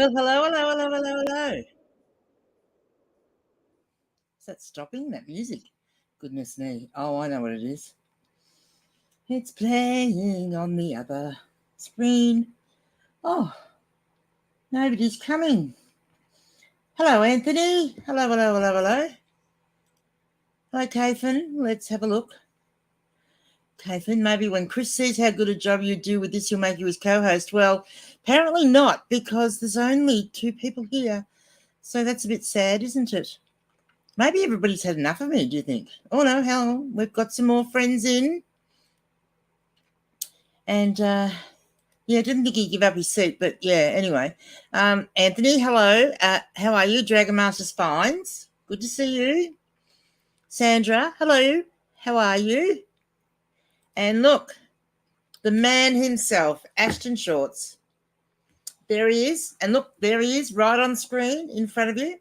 Well, hello, hello, hello, hello, hello. Is that stopping, that music? Goodness me. Oh, I know what it is. It's playing on the other screen. Oh, nobody's coming. Hello, Anthony. Hello, hello, hello, hello. Hi, Kathan. Let's have a look. Kathan, maybe when Chris sees how good a job you do with this, he'll make you his co-host. Well, apparently not, because there's only 2 people here. So that's a bit sad, isn't it? Maybe everybody's had enough of me, do you think? Oh, no, hell, we've got some more friends in. And, yeah, I didn't think he'd give up his seat, but, yeah, anyway. Anthony, hello. How are you? Dragon Master Spines, good to see you. Sandra, hello. How are you? And look, the man himself, Ashton Shorts. There he is. And look, there he is, right on screen in front of you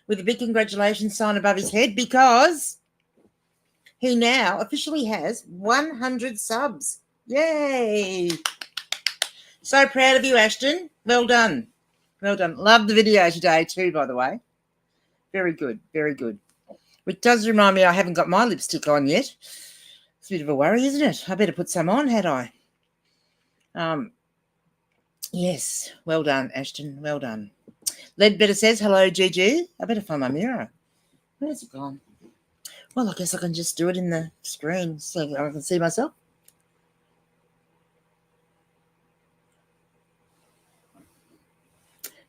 with a big congratulations sign above his head, because he now officially has 100 subs. Yay! So proud of you, Ashton. Well done. Well done. Love the video today too, by the way. Very good. Very good. Which does remind me I haven't got my lipstick on yet. It's a bit of a worry, isn't it? I better put some on, had I? Yes. Well done, Ashton. Well done. Ledbetter says, hello, Gigi. I better find my mirror. Where's it gone? Well, I guess I can just do it in the screen so I can see myself.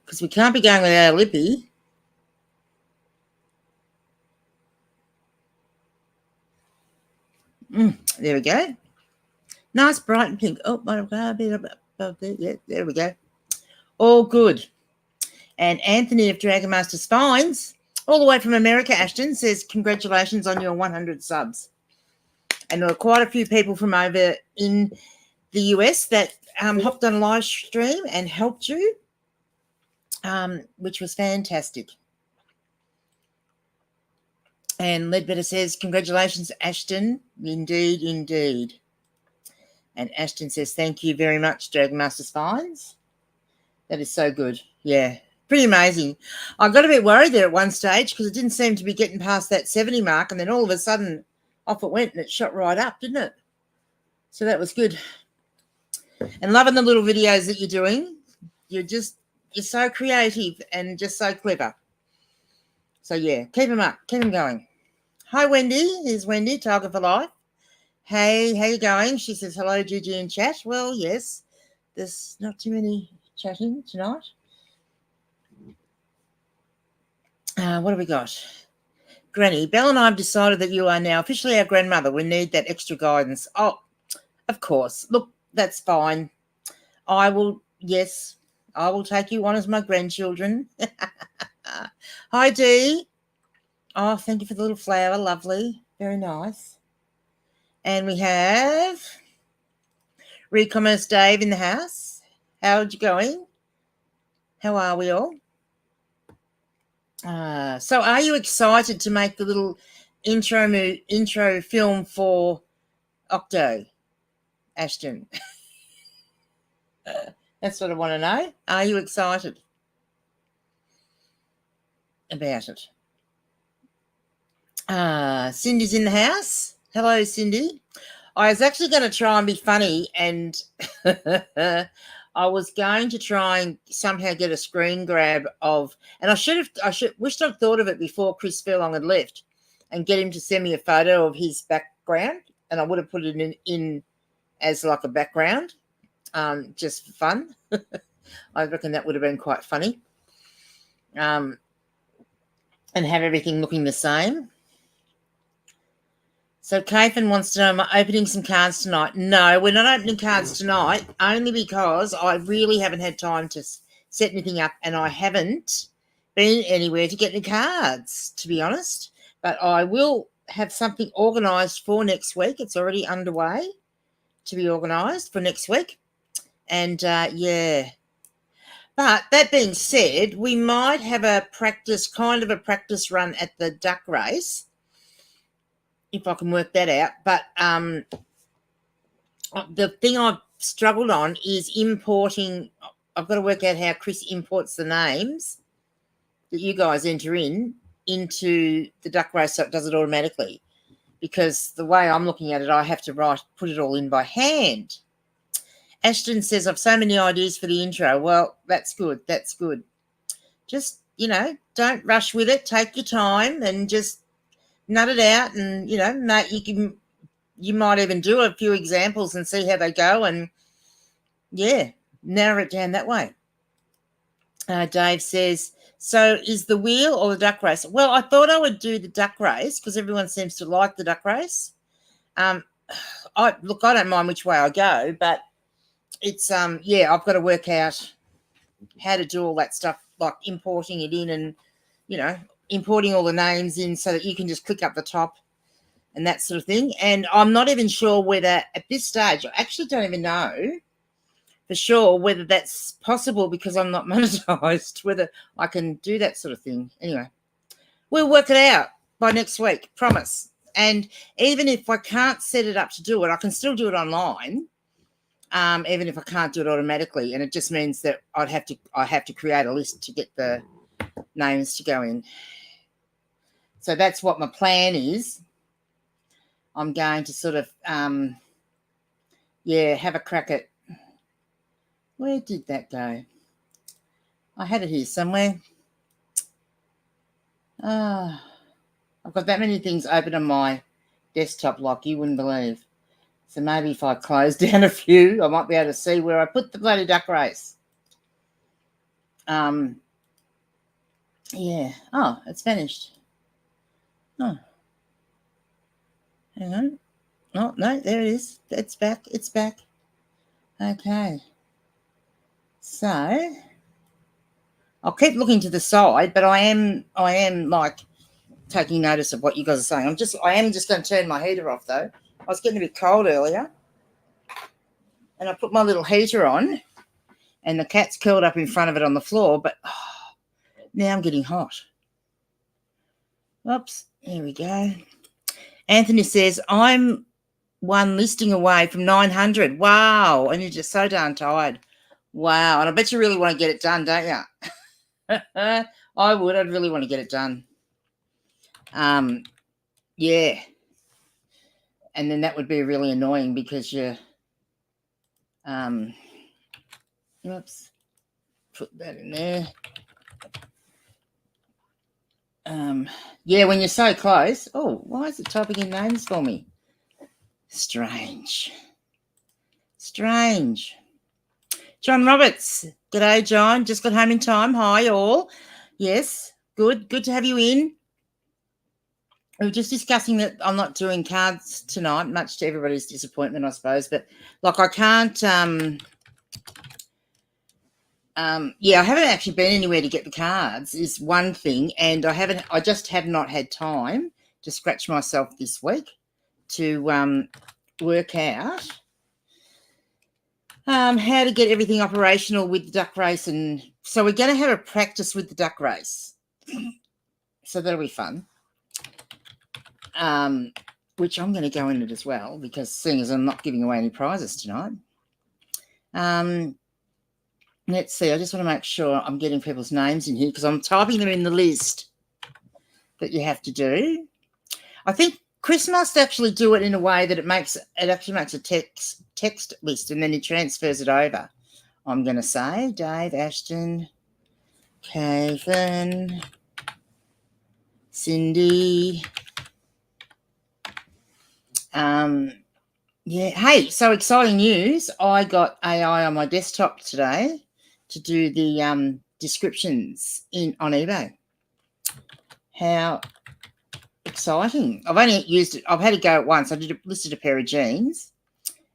Because we can't be going without a lippy. There we go. Nice, bright and pink. Oh, yeah, there we go. All good. And Anthony of Dragon Master Spines, all the way from America, Ashton, says congratulations on your 100 subs. And there were quite a few people from over in the US that hopped on a live stream and helped you, which was fantastic. And Ledbetter says, congratulations, Ashton. Indeed, indeed. And Ashton says, thank you very much, Dragon Master Spines. That is so good. Yeah, pretty amazing. I got a bit worried there at one stage because it didn't seem to be getting past that 70 mark, and then all of a sudden off it went and it shot right up, didn't it? So that was good. And loving the little videos that you're doing. You're so creative and just so clever. So, yeah, keep them up. Keep them going. Hi, Wendy. Here's Wendy, Tiger for Life. Hey, how you going? She says, hello, Gigi in chat. Well, yes, there's not too many chatting tonight. What have we got? Granny, Belle and I have decided that you are now officially our grandmother. We need that extra guidance. Oh, of course. Look, that's fine. I will take you on as my grandchildren. Hi, Dee. Oh, thank you for the little flower. Lovely. Very nice. And we have Recommerce Dave in the house. How's you going? How are we all? So are you excited to make the little intro film for Octo, Ashton? That's what I want to know. Are you excited about it? Cindy's in the house. Hello, Cindy. I was actually going to try and be funny, and I was going to try and somehow get a screen grab of, and I wished I'd thought of it before Chris Furlong had left, and get him to send me a photo of his background, and I would have put it in as like a background, just for fun. I reckon that would have been quite funny, and have everything looking the same. So Kathan wants to know, am I opening some cards tonight? No, we're not opening cards tonight, only because I really haven't had time to set anything up, and I haven't been anywhere to get any cards, to be honest. But I will have something organised for next week. It's already underway to be organised for next week. And, yeah. But that being said, we might have a practice run at the duck race, if I can work that out. But the thing I've struggled on is importing I've got to work out how Chris imports the names that you guys enter into the duck race so it does it automatically. Because the way I'm looking at it, I have to put it all in by hand. Ashton says, I've so many ideas for the intro. Well, that's good. That's good. Just, don't rush with it. Take your time and just nut it out. And, you might even do a few examples and see how they go. And, yeah, narrow it down that way. Dave says, so is the wheel or the duck race? Well, I thought I would do the duck race because everyone seems to like the duck race. I don't mind which way I go, but it's, I've got to work out how to do all that stuff, like importing it in and, importing all the names in so that you can just click up the top and that sort of thing. And I'm not even sure whether at this stage, I actually don't even know for sure whether that's possible because I'm not monetized, whether I can do that sort of thing. Anyway, we'll work it out by next week, promise. And even if I can't set it up to do it, I can still do it online, even if I can't do it automatically. And it just means that I have to create a list to get the names to go in. So that's what my plan is. I'm going to sort of, have a crack at, where did that go? I had it here somewhere. I've got that many things open on my desktop like you wouldn't believe. So maybe if I close down a few, I might be able to see where I put the bloody duck race. Yeah. Oh, it's finished. Oh. Hang on. Oh, no, there it is. It's back. It's back. Okay. So I'll keep looking to the side, but I am like taking notice of what you guys are saying. I am just going to turn my heater off though. I was getting a bit cold earlier, and I put my little heater on, and the cat's curled up in front of it on the floor. But now I'm getting hot. Oops, here we go. Anthony says I'm one listing away from 900. Wow, and you're just so darn tired. Wow, and I bet you really want to get it done, don't you? I would. I'd really want to get it done. Yeah. And then that would be really annoying because you're, oops, put that in there. Yeah, when you're so close. Oh, why is it typing in names for me? Strange. John Roberts. G'day, John. Just got home in time. Hi, all. Yes, good. Good to have you in. We were just discussing that I'm not doing cards tonight, much to everybody's disappointment, I suppose. But, like, I can't I haven't actually been anywhere to get the cards is one thing, and I just have not had time to scratch myself this week to work out how to get everything operational with the duck race. And so we're going to have a practice with the duck race. So that'll be fun. Which I'm going to go in it as well, because seeing as I'm not giving away any prizes tonight. Let's see. I just want to make sure I'm getting people's names in here because I'm typing them in the list that you have to do. I think Chris must actually do it in a way that it actually makes a text list and then he transfers it over. I'm going to say Dave, Ashton, Kevin, Cindy. Hey, so exciting news. I got AI on my desktop today to do the descriptions on eBay. How exciting. I've only used it. I've had to go at once. I listed a pair of jeans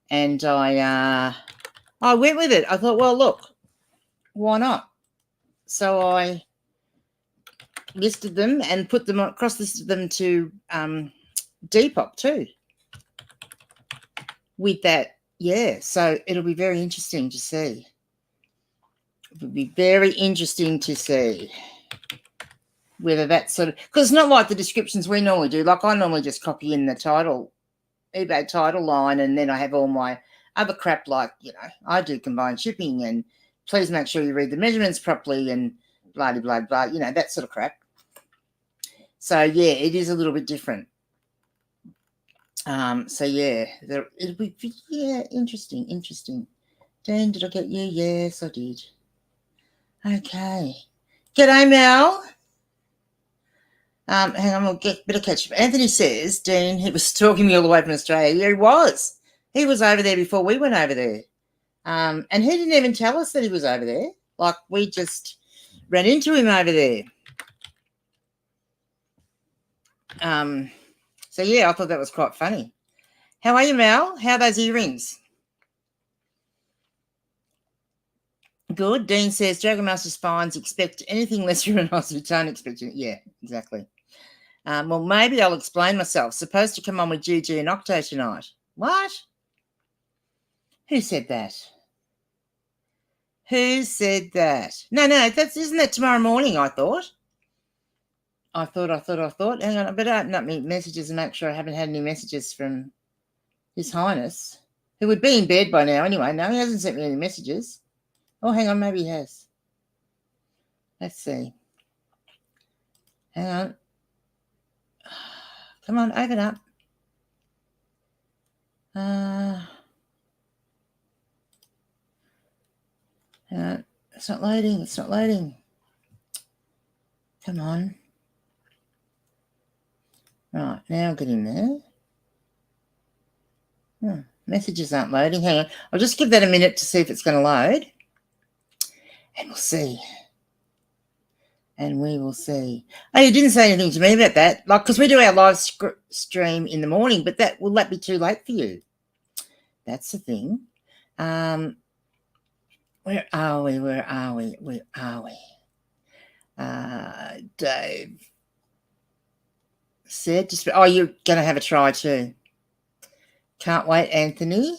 and I went with it. I thought, well, look, why not? So I listed them and put them cross-listed them to Depop too. With that, yeah. So it'll be very interesting to see. It would be very interesting to see whether that's sort of, because it's not like the descriptions we normally do. Like I normally just copy in the title, eBay title line, and then I have all my other crap like, I do combined shipping and please make sure you read the measurements properly and blah, blah, blah, you know, that sort of crap. So, yeah, it is a little bit different. So, yeah, it'll be, yeah, interesting. Dean, did I get you? Yes, I did. Okay. G'day, Mel. Hang on, we'll get a bit of catch up. Anthony says, Dean, he was stalking me all the way from Australia. Yeah, he was. He was over there before we went over there. And he didn't even tell us that he was over there. Like, we just ran into him over there. So, yeah, I thought that was quite funny. How are you, Mel? How are those earrings? Good. Dean says, Dragon Master Spines expect anything less from an Aussie. Don't expect it. Yeah, exactly. Well, maybe I'll explain myself. Supposed to come on with GG and Octo tonight. What? Who said that? Who said that? No, isn't that tomorrow morning, I thought. I thought. Hang on, I better open up my messages and make sure I haven't had any messages from His Highness, who would be in bed by now anyway. No, he hasn't sent me any messages. Oh, hang on, maybe he has. Let's see. Hang on. Come on, open up. Hang on. It's not loading. Come on. Right, now I'll get in there. Messages aren't loading. Hang on. I'll just give that a minute to see if it's going to load. And we'll see. And we will see. Oh, you didn't say anything to me about that. Like, because we do our live stream in the morning, but will that be too late for you? That's the thing. Where are we? Dave said, you're going to have a try too. Can't wait, Anthony.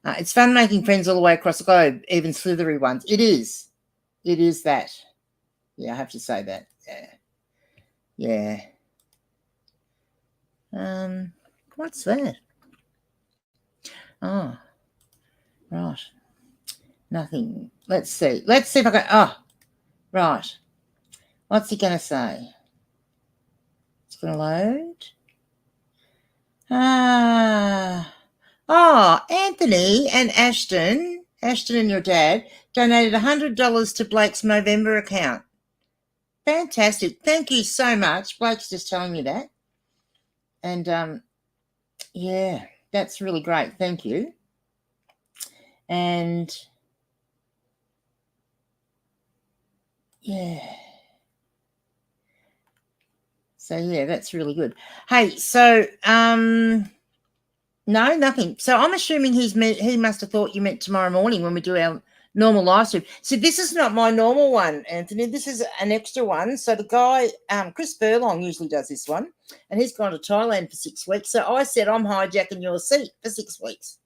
It's fun making friends all the way across the globe, even slithery ones. It is that. Yeah, I have to say that. Yeah. What's that? Oh, right. Nothing. Let's see if I can. Oh, right. What's he going to say? It's going to load. Anthony and Ashton and your dad donated $100 to Blake's Movember account. Fantastic. Thank you so much. Blake's just telling me that. And, yeah, that's really great. Thank you. And, yeah. So, yeah, that's really good. Hey, so, no, nothing. So I'm assuming he must have thought you meant tomorrow morning when we do our normal live stream. So this is not my normal one, Anthony. This is an extra one. So the guy, Chris Furlong, usually does this one, and he's gone to Thailand for 6 weeks. So I said I'm hijacking your seat for 6 weeks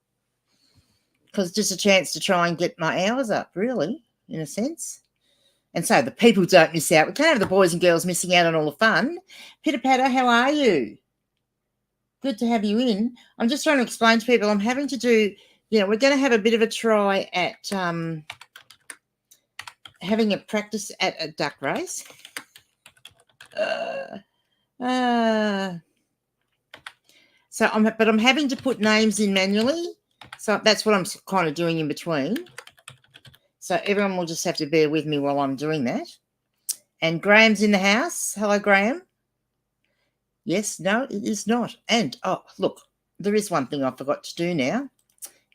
because it's just a chance to try and get my hours up, really, in a sense. And so the people don't miss out. We can't have the boys and girls missing out on all the fun. Pitter Patter, how are you? Good to have you in. I'm just trying to explain to people I'm having to do, we're going to have a bit of a try at having a practice at a duck race. So I'm having to put names in manually. So that's what I'm kind of doing in between. So everyone will just have to bear with me while I'm doing that. And Graham's in the house. Hello, Graham. Yes, no, it is not. And, look, there is one thing I forgot to do now.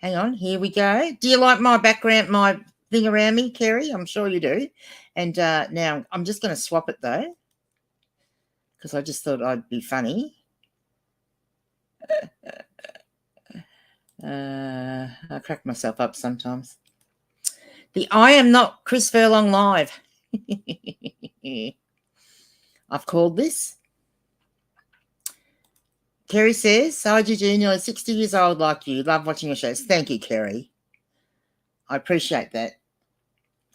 Hang on, here we go. Do you like my background, my thing around me, Kerry? I'm sure you do. And now I'm just going to swap it, though, because I just thought I'd be funny. I crack myself up sometimes. The I Am Not Chris Furlong Live. I've called this. Kerry says, IGG, nearly 60 years old like you. Love watching your shows. Thank you, Kerry. I appreciate that.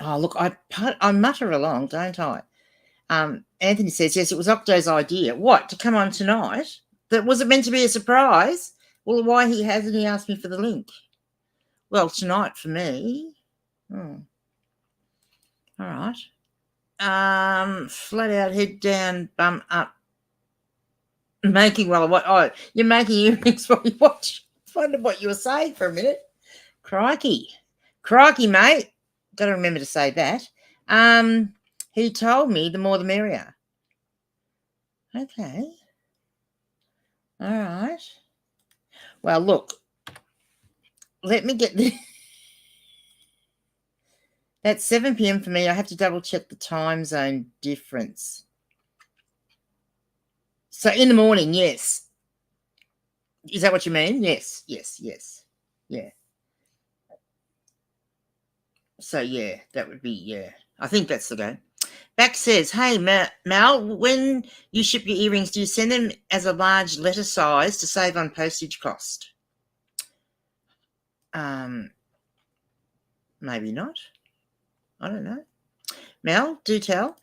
Oh, look, I mutter along, don't I? Anthony says, yes, it was Octo's idea. What, to come on tonight? Was it meant to be a surprise? Well, why hasn't he asked me for the link? Well, tonight for me. Oh. All right. Flat out, head down, bum up. Making what? Oh, you're making earrings while you watch. I wondered what you were saying for a minute. Crikey, mate. Got to remember to say that. He told me the more the merrier. Okay. All right. Well, look. Let me get the. That's 7 p.m. for me. I have to double check the time zone difference. So in the morning, yes. Is that what you mean? Yes. Yeah. So, yeah, that would be, yeah. I think that's the go. Back says, hey, Mal, when you ship your earrings, do you send them as a large letter size to save on postage cost? Maybe not. I don't know. Mel, do tell.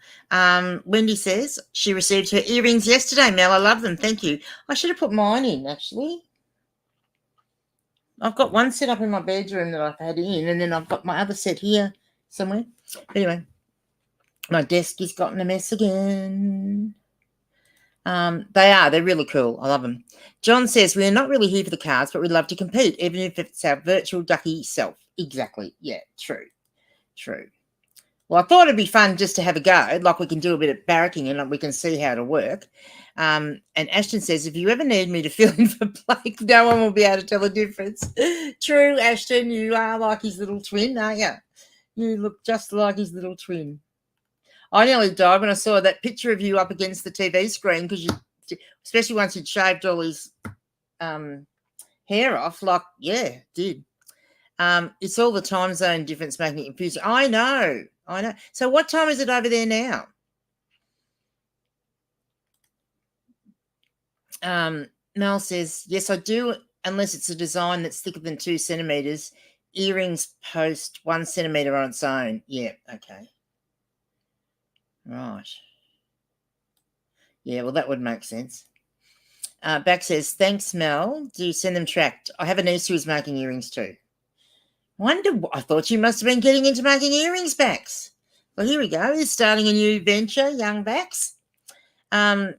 Wendy says she received her earrings yesterday. Mel, I love them. Thank you. I should have put mine in, actually. I've got one set up in my bedroom that I've had in, and then I've got my other set here somewhere. Anyway, my desk has gotten a mess again. They're really cool. I love them. John says, we're not really here for the cards, but we'd love to compete, even if it's our virtual ducky self. Exactly. Yeah, true. Well, I thought it'd be fun just to have a go, like we can do a bit of barracking and we can see how it'll work. And Ashton says, if you ever need me to fill in for Blake, no one will be able to tell the difference. True, Ashton, you are like his little twin, aren't you? You look just like his little twin. I nearly died when I saw that picture of you up against the TV screen because you, especially once you'd shaved all his hair off, like, yeah, did. It's all the time zone difference making it confusing. I know. So what time is it over there now? Mel says, yes, I do, unless it's a design that's thicker than 2 centimetres. Earrings post 1 centimetre on its own. Yeah, okay. Right. Yeah, well, that would make sense. Back says, thanks, Mel. Do you send them tracked? I have a niece who's making earrings too. I thought you must have been getting into making earrings, Bax. Well, here we go. He's starting a new venture, young Bax. Mel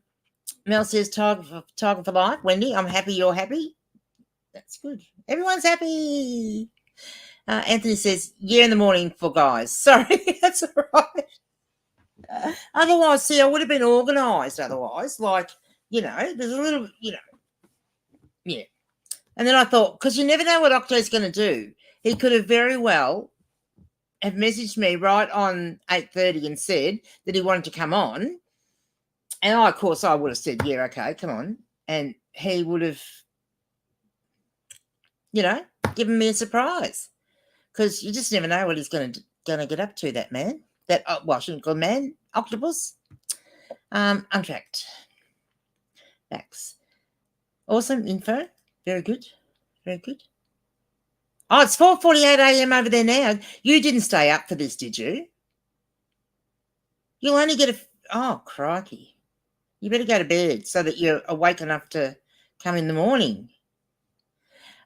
says, Tiger for life. Wendy, I'm happy you're happy. That's good. Everyone's happy. Anthony says, yeah, in the morning for guys. Sorry, that's all right. Otherwise, see, I would have been organised otherwise. Like, there's a little, yeah. And then I thought, because you never know what Octo's going to do. He could have very well have messaged me right on 8:30 and said that he wanted to come on. And of course, I would have said, yeah, okay, come on. And he would have, given me a surprise. Because you just never know what he's going to get up to, that man. I shouldn't call him man, octopus. Untracked. Backs. Awesome info. Very good. Oh, it's 4:48 a.m. over there now. You didn't stay up for this, did you? You'll only get oh, crikey. You better go to bed so that you're awake enough to come in the morning.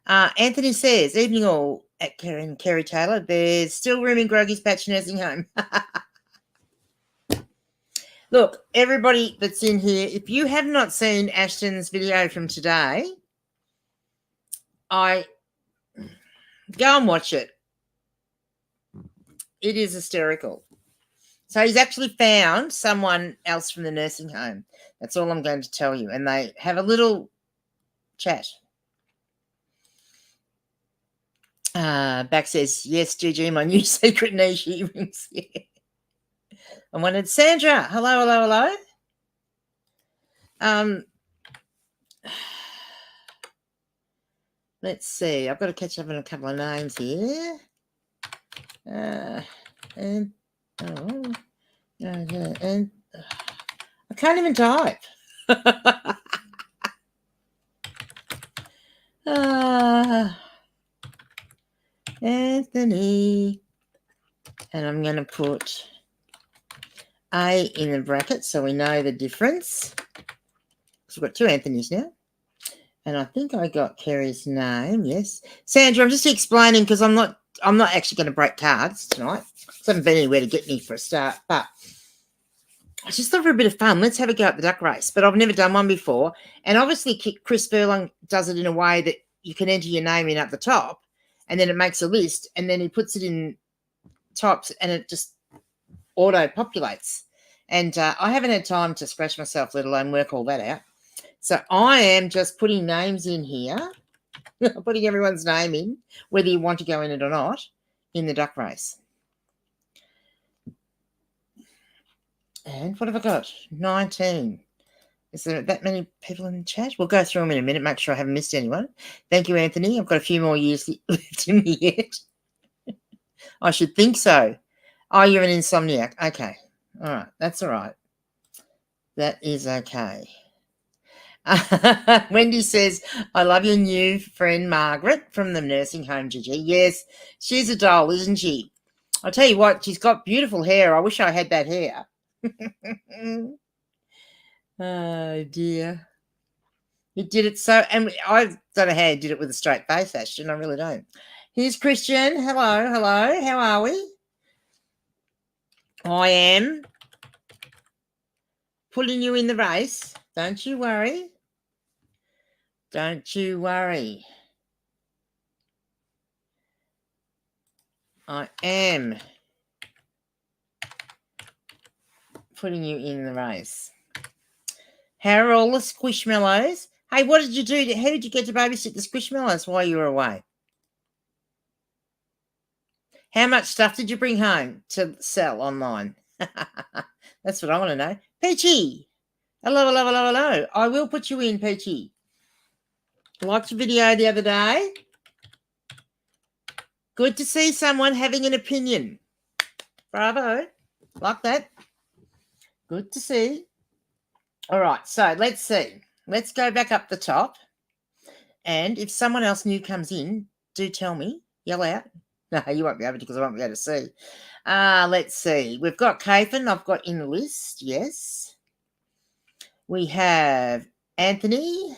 Anthony says, evening all at Kerry Taylor. There's still room in Groggy's Patch Nursing Home. Look, everybody that's in here, if you have not seen Ashton's video from today, go and watch it. It is hysterical. So he's actually found someone else from the nursing home. That's all I'm going to tell you. And they have a little chat. Back says, yes, GG, my new secret niche earrings. Yeah. I wanted Sandra. Hello. Let's see. I've got to catch up on a couple of names here. And I can't even type. Anthony. And I'm going to put A in the bracket so we know the difference. So we've got 2 Anthonys now. And I think I got Kerry's name, yes. Sandra, I'm just explaining because I'm not I'm not actually going to break cards tonight. I haven't been anywhere to get any for a start, but I just thought for a bit of fun, let's have a go at the duck race. But I've never done one before. And obviously Chris Furlong does it in a way that you can enter your name in at the top, and then it makes a list, and then he puts it in types, and it just auto-populates. And I haven't had time to scratch myself, let alone work all that out. So I am just putting names in here, putting everyone's name in, whether you want to go in it or not, in the duck race. And what have I got? 19. Is there that many people in the chat? We'll go through them in a minute, make sure I haven't missed anyone. Thank you, Anthony. I've got a few more years left in me yet. I should think so. Oh, you're an insomniac. Okay. All right. That's all right. That is okay. Wendy says, I love your new friend, Margaret, from the nursing home, Gigi. Yes, she's a doll, isn't she? I'll tell you what, she's got beautiful hair. I wish I had that hair. Oh, dear. You did it so, and I don't know how you did it with a straight face, Ashton. I really don't. Here's Christian. Hello, hello. How are we? I am putting you in the race. Don't you worry. Don't you worry. I am putting you in the race. How are all the squishmallows? Hey, what did you do? How did you get to babysit the squishmallows while you were away? How much stuff did you bring home to sell online? That's what I want to know. Peachy. Hello, hello, hello, hello. I will put you in, Peachy. Watched a video the other day. Good to see someone having an opinion. Bravo. Like that. Good to see. All right, so let's see. Let's go back up the top. And if someone else new comes in, do tell me. Yell out. No, you won't be able to because I won't be able to see. Let's see. We've got Kathan. I've got in the list. Yes. We have Anthony.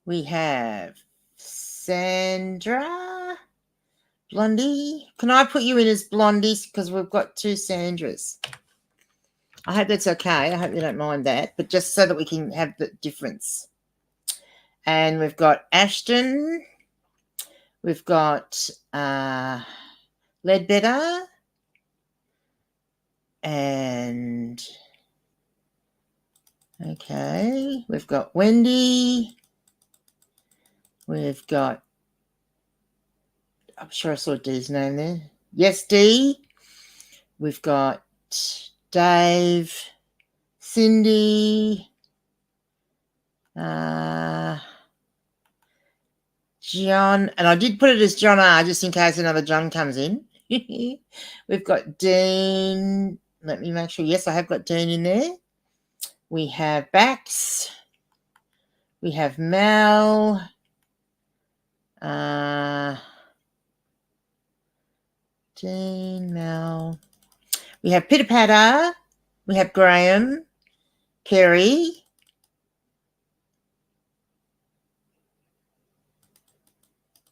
We have Sandra. Blondie. Can I put you in as Blondie because we've got two Sandras? I hope that's okay. I hope you don't mind that, but just so that we can have the difference. And we've got Ashton. We've got Ledbetter. And, okay, we've got Wendy. We've got, I'm sure I saw Dee's name there. Yes, Dee. We've got Dave, Cindy, John, and I did put it as John R just in case another John comes in. We've got Dean. Let me make sure. Yes, I have got Dean in there. We have Bax. We have Mel. Dean, Mel. We have Pitter Patter. We have Graham. Kerry.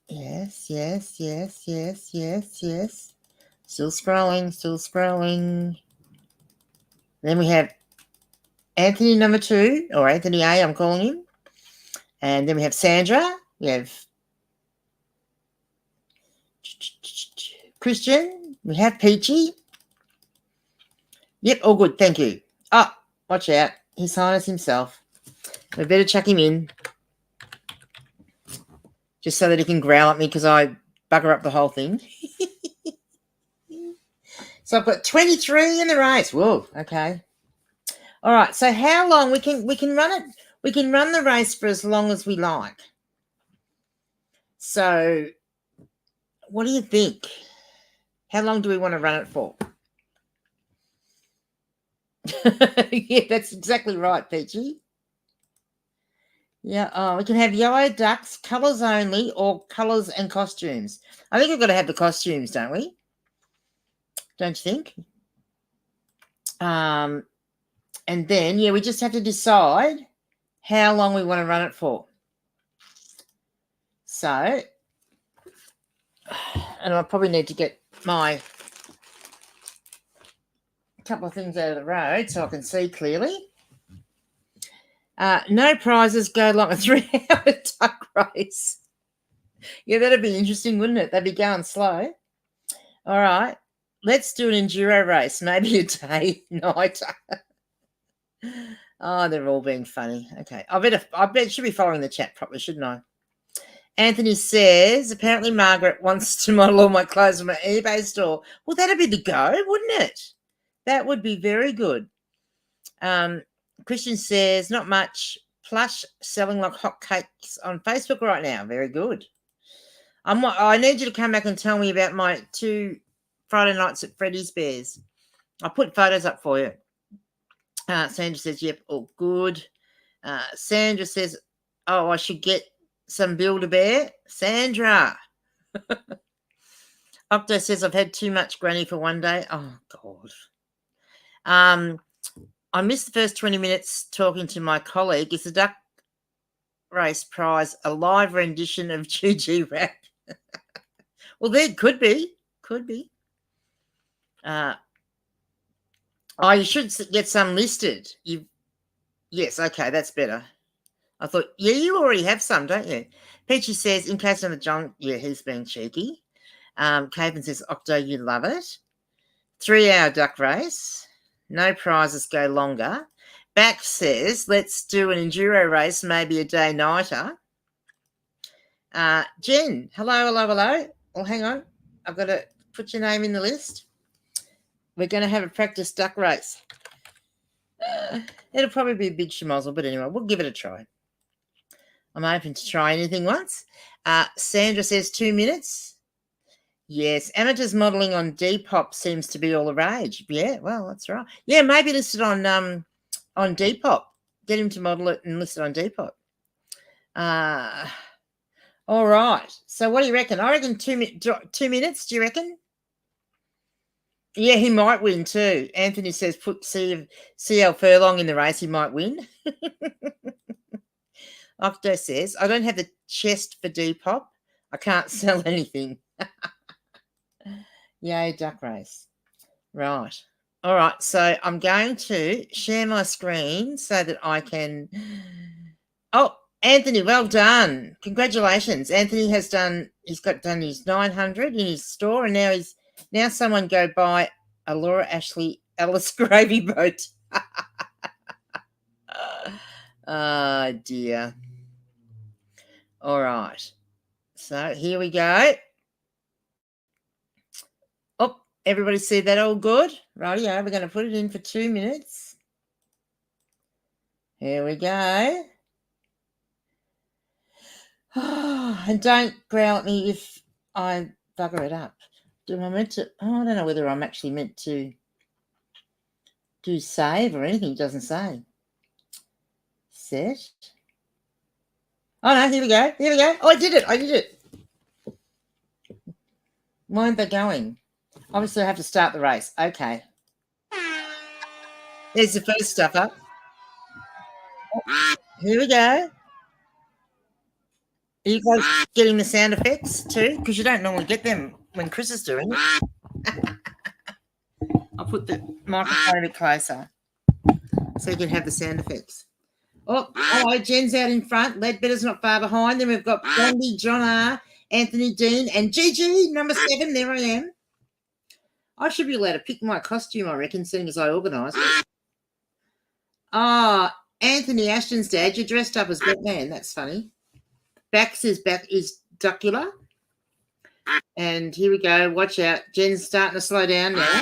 Yes, yes, yes, yes, yes, yes. Still scrolling, still scrolling. Then we have Anthony number 2, or Anthony A, I'm calling him. And then we have Sandra. We have Christian. We have Peachy. Yep, all good, thank you. Oh, watch out. His Highness himself. We better chuck him in. Just so that he can growl at me because I bugger up the whole thing. So I've got 23 in the race. Whoa, okay. All right, so how long we can run it? We can run the race for as long as we like. So what do you think? How long do we want to run it for? Yeah, that's exactly right, Peachy. Yeah, we can have yellow ducks, colours only, or colours and costumes. I think we've got to have the costumes, don't we? Don't you think? And then, yeah, we just have to decide how long we want to run it for. So And I probably need to get my couple of things out of the road so I can see clearly. No prizes, go along a 3-hour duck race. Yeah, that'd be interesting, wouldn't it? They'd be going slow. All right, let's do an enduro race, maybe a day, night. Oh, they're all being funny. Okay, I bet should be following the chat properly, shouldn't I? Anthony says, apparently Margaret wants to model all my clothes on my eBay store. Well, that'd be the go, wouldn't it? That would be very good. Christian says, not much. Plush selling like hotcakes on Facebook right now. Very good. I need you to come back and tell me about my 2 Friday nights at Freddy's Bears. I'll put photos up for you. Sandra says, yep, all good. Sandra says, oh, I should get some Build-A-Bear. Sandra. Octo says, I've had too much granny for one day. Oh, God. I missed the first 20 minutes talking to my colleague. Is the duck race prize a live rendition of GG Rap? Well, there could be. Could be. Oh, you should get some listed. Yes, okay, that's better. I thought, yeah, you already have some, don't you? Peachy says, in case of John, yeah, he's being cheeky. Caven says, Octo, you love it. 3-hour duck race. No prizes, go longer. Back says, let's do an enduro race, maybe a day-nighter. Jen, hello. Oh, hang on. I've got to put your name in the list. We're going to have a practice duck race. It'll probably be a big schmozzle, but anyway, we'll give it a try. I'm open to try anything once. Sandra says 2 minutes. Yes, amateurs modelling on Depop seems to be all the rage. Yeah, well, that's right. Yeah, maybe listed on Depop. Get him to model it and list it on Depop. All right. So what do you reckon? I reckon 2 minutes. Do you reckon? Yeah, he might win too. Anthony says put CL Furlong in the race. He might win. Octo says, I don't have the chest for Depop. I can't sell anything. Yay, duck race. Right. All right. So I'm going to share my screen so that I can. Oh, Anthony, well done. Congratulations. Anthony has done his 900 in his store, and now someone go buy a Laura Ashley Ellis gravy boat. Oh, dear. All right. So here we go. Oh, everybody see that all good? Rightio, we're going to put it in for 2 minutes. Here we go. Oh, and don't growl at me if I bugger it up. I don't know whether I'm actually meant to do save or anything. It doesn't say. Set. Oh, no, here we go. Oh, I did it. Why aren't they going? Obviously, I have to start the race. Okay. There's the first stuff up. Here we go. Are you guys getting the sound effects too? Because you don't normally get them when Chris is doing it. I'll put the microphone a bit closer so you can have the sound effects. Oh, Jen's out in front. Ledbetter's not far behind. Then we've got Blondie, John R., Anthony Dean, and Gigi, number 7. There I am. I should be allowed to pick my costume, I reckon, seeing as I organise it. Anthony Ashton's dad, you're dressed up as Batman. That's funny. Bax is Duckula. And here we go. Watch out. Jen's starting to slow down now.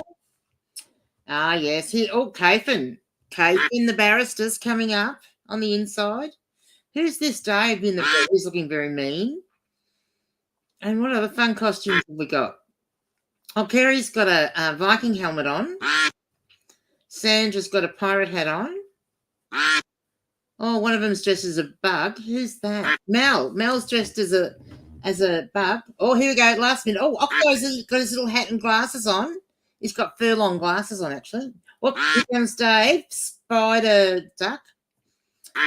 Yes. Kafen. Kafen, the barrister's coming up on the inside. Who's this Dave in the front? He's looking very mean. And what other fun costumes have we got? Oh, Kerry's got a Viking helmet on. Sandra's got a pirate hat on. Oh, one of them's dressed as a bug. Who's that? Mel's dressed as a bug. Oh, here we go. Last minute. Oh, Octo's got his little hat and glasses on. He's got Furlong glasses on, actually. Whoop, here comes Dave, Spider Duck,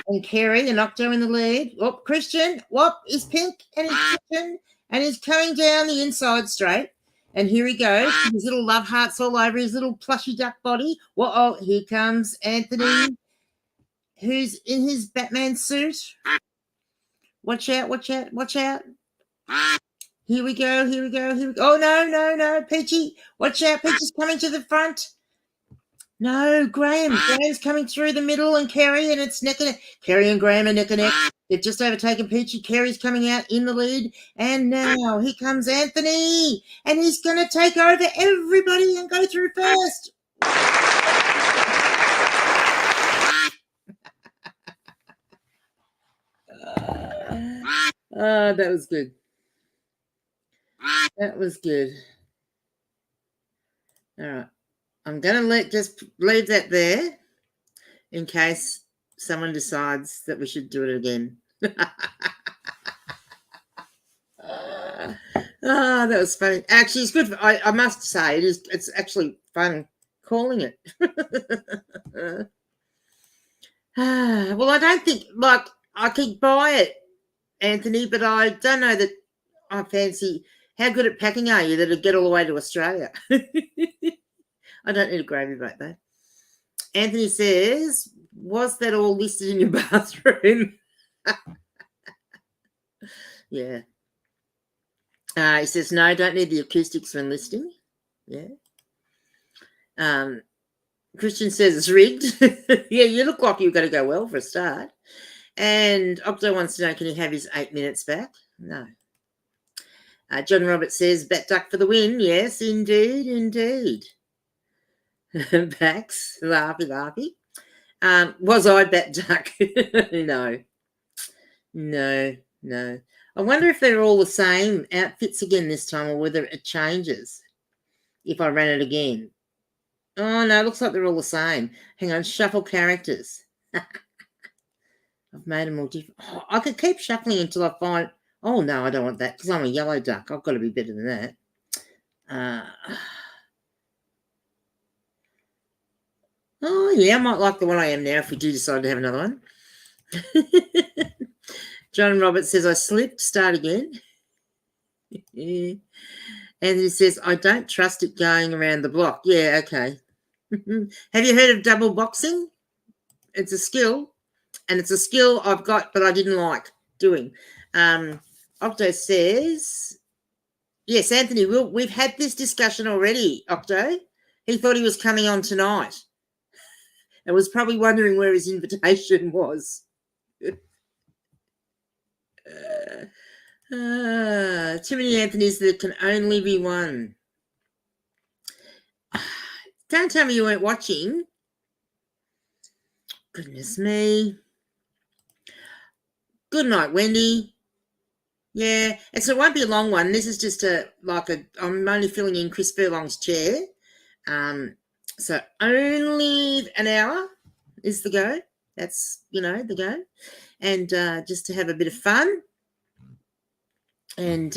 and Kerry and Octo in the lead. Whoop, Christian. Whoop, he's pink and he's Christian. and he's coming down the inside straight. And here he goes. His little love hearts all over his little plushy duck body. Well, oh, here comes Anthony, who's in his Batman suit. Watch out, watch out, watch out. Here we go, here we go, here we go. Oh, no, Peachy. Watch out, Peachy's coming to the front. No, Graham's coming through the middle, and Kerry, and it's neck and neck. Kerry and Graham are neck and neck. They've just overtaken Peachy. Kerry's coming out in the lead, and now here comes Anthony, and he's going to take over everybody and go through first. Oh, that was good. That was good. All right. I'm going to just leave that there in case someone decides that we should do it again. Oh, that was funny. Actually, it's good. I must say, it's actually fun calling it. Well, I don't think, like, I could buy it, Anthony, but I don't know that I fancy. How good at packing are you that it'll get all the way to Australia? I don't need a gravy boat, though. Anthony says, was that all listed in your bathroom? Yeah. He says, no, don't need the acoustics when listing. Yeah. Christian says it's rigged. Yeah, you look like you're going to go well for a start. And Octo wants to know, can he have his 8 minutes back? No. John Roberts says, bat duck for the win. Yes, indeed, indeed. Bax, laughy. Was I bat duck? No. I wonder if they're all the same outfits again this time, or whether it changes if I ran it again. Oh, no, it looks like they're all the same. Hang on, shuffle characters. I've made them all different. Oh, I could keep shuffling until I find... Oh, no, I don't want that because I'm a yellow duck. I've got to be better than that. Oh, yeah, I might like the one I am now if we do decide to have another one. John Roberts says, I slipped. Start again. And he says, I don't trust it going around the block. Yeah, okay. Have you heard of double boxing? It's a skill, and it's a skill I've got, but I didn't like doing. Octo says, yes, Anthony, we've had this discussion already, Octo. He thought he was coming on tonight and was probably wondering where his invitation was. Too many Anthonys that can only be one. Don't tell me you weren't watching. Goodness me. Good night, Wendy. Yeah, and so it won't be a long one. This is just I'm only filling in Chris Furlong's chair. So only an hour is the go. That's, the go. And just to have a bit of fun. And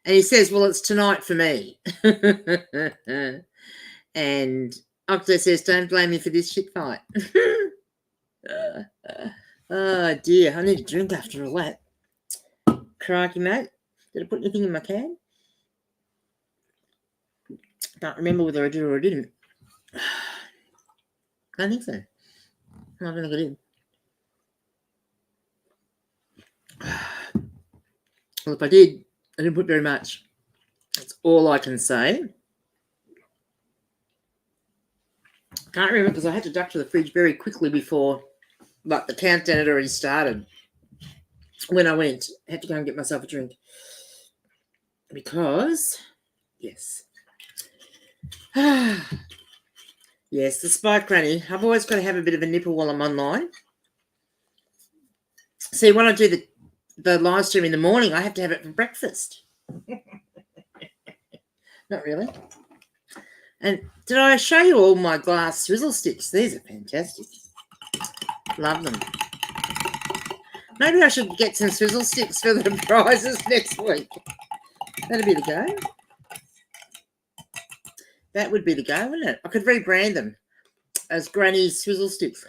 he says, well, it's tonight for me. And Octo says, don't blame me for this shit fight. Oh, dear. I need a drink after all that. Crikey, mate. Did I put anything in my can? Can't remember whether I did or I didn't. I don't think so. I don't think I did. Well, if I did, I didn't put very much. That's all I can say. Can't remember because I had to duck to the fridge very quickly before, the countdown had already started. When I went, I had to go and get myself a drink. Because, yes. Yes, the spike granny. I've always got to have a bit of a nipple while I'm online. See, when I do the live stream in the morning, I have to have it for breakfast. Not really. And did I show you all my glass swizzle sticks? These are fantastic. Love them. Maybe I should get some swizzle sticks for the prizes next week. That'd be the go. That would be the go, wouldn't it? I could rebrand them as Granny's swizzle sticks.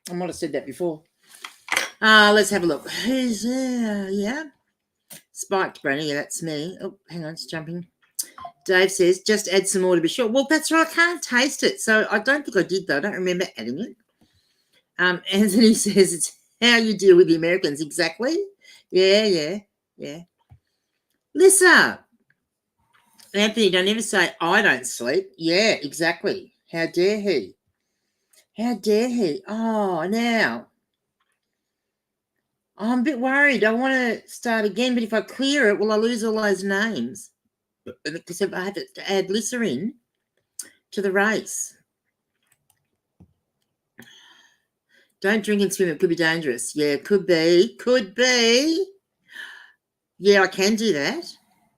I might have said that before. Let's have a look. Who's there? Yeah. Spiked Granny. Yeah, that's me. Oh, hang on, it's jumping. Dave says, just add some more to be sure. Well, that's right. I can't taste it. So I don't think I did, though. I don't remember adding it. Anthony says it's how you deal with the Americans. Exactly. Yeah. Lisa. Anthony, don't ever say I don't sleep. Yeah, exactly. How dare he? How dare he? Oh, now. I'm a bit worried. I want to start again, but if I clear it, will I lose all those names? Because I have to add Lisa in to the race. Don't drink and swim. It could be dangerous. Yeah, could be. Could be. Yeah, I can do that.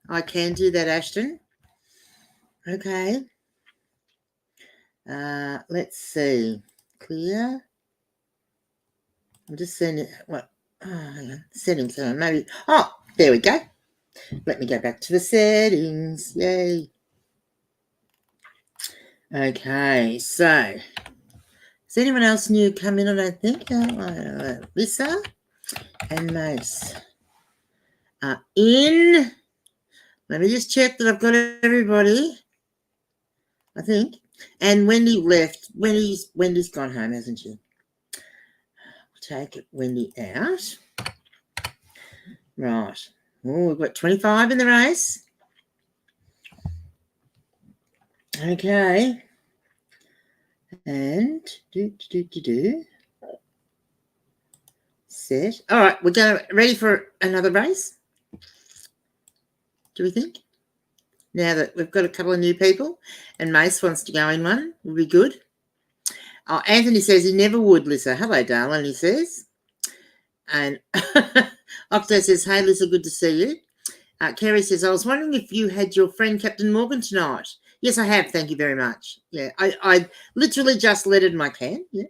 I can do that, Ashton. Okay. Let's see. Clear. I'm just sending what? Oh, hang on. Settings. Maybe. Oh, there we go. Let me go back to the settings. Yay. Okay, so has anyone else new come in? I don't think. Lisa and Mace are in. Let me just check that I've got everybody. I think. And Wendy left. Wendy's gone home, hasn't she? We'll take Wendy out. Right. Oh, we've got 25 in the race. Okay. And set. All right, we're going ready for another race. Do we think? Now that we've got a couple of new people and Mace wants to go in one, will be good. Oh, Anthony says he never would, Lisa. Hello, darling, he says. And Octo says, hey, Lisa, good to see you. Kerry says, I was wondering if you had your friend Captain Morgan tonight. Yes, I have. Thank you very much. Yeah, I literally just lettered my can. Yeah.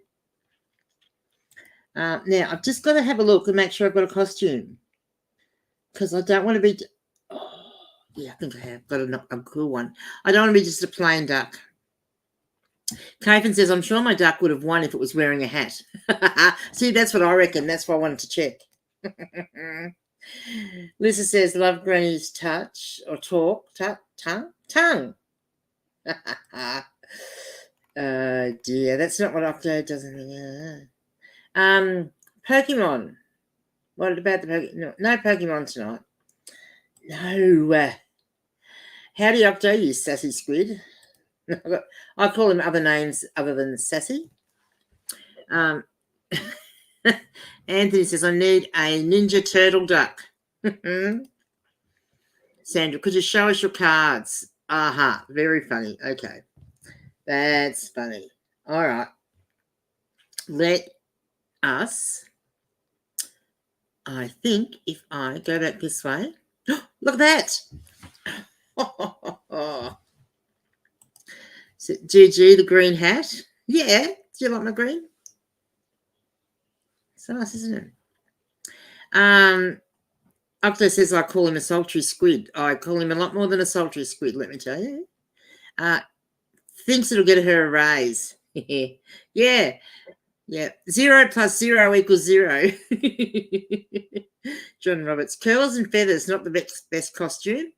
Now, I've just got to have a look and make sure I've got a costume because I don't want to be... Oh, yeah, I think I have got a cool one. I don't want to be just a plain duck. Kaifin says, I'm sure my duck would have won if it was wearing a hat. See, that's what I reckon. That's why I wanted to check. Lisa says, love Granny's touch or talk. Tongue. Dear, that's not what Octo doesn't. Pokemon. What about the Pokemon? No Pokemon tonight. No. How do you Octo use Sassy Squid? I call him other names other than Sassy. Anthony says, I need a Ninja Turtle duck. Sandra, could you show us your cards? Aha, very funny. Okay. That's funny. All right. Let us, I think if I go back this way, look at that. So, GG, the green hat. Yeah. Do you like my green? It's nice, isn't it? Octo says I call him a sultry squid. I call him a lot more than a sultry squid, let me tell you. Thinks it'll get her a raise. Yeah. 0 plus 0 equals 0. John Roberts. Curls and feathers, not the best costume.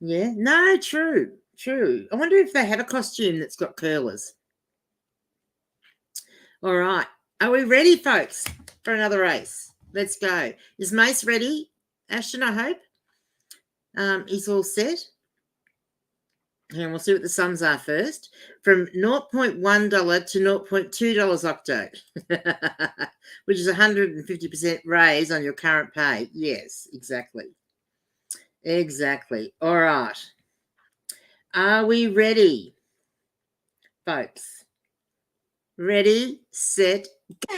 Yeah. No, true. I wonder if they have a costume that's got curlers. All right. Are we ready, folks, for another race? Let's go. Is Mace ready? Ashton, I hope. He's all set. And we'll see what the sums are first. From $0.1 to $0.2 Octo, which is 150% raise on your current pay. Yes, exactly. Exactly. All right. Are we ready, folks? Ready, set, go.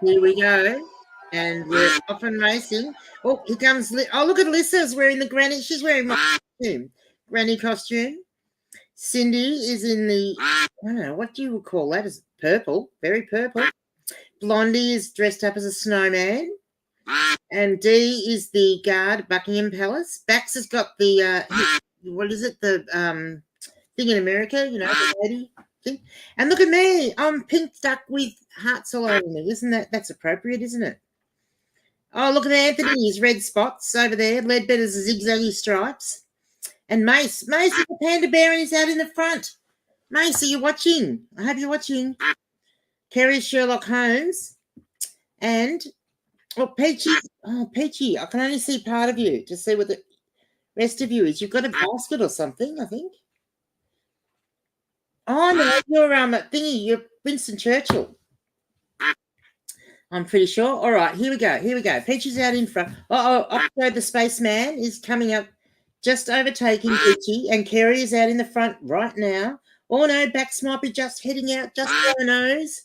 Here we go. And we're off and racing. Oh, here comes... Oh, look at Lissa's wearing the granny. She's wearing my costume. Granny costume. Cindy is in the... I don't know. What do you call that? Is purple. Very purple. Blondie is dressed up as a snowman. And Dee is the guard at Buckingham Palace. Bax has got the... what is it? The thing in America, you know, the lady. See? And look at me. I'm pink duck with hearts all over me. That's appropriate, isn't it? Oh, look at Anthony, his red spots over there. Ledbetter's zigzaggy stripes. And Mace is the panda bear and he's out in the front. Mace, are you watching? I hope you're watching. Kerry Sherlock Holmes. And, Peachy. Oh, Peachy, I can only see part of you to see what the rest of you is. You've got a basket or something, I think. Oh, no, you're you're Winston Churchill. I'm pretty sure. All right, here we go. Peachy's out in front. Octo the spaceman is coming up, just overtaking Peachy, and Kerry is out in the front right now. Oh no, Bax might be just heading out, just for a nose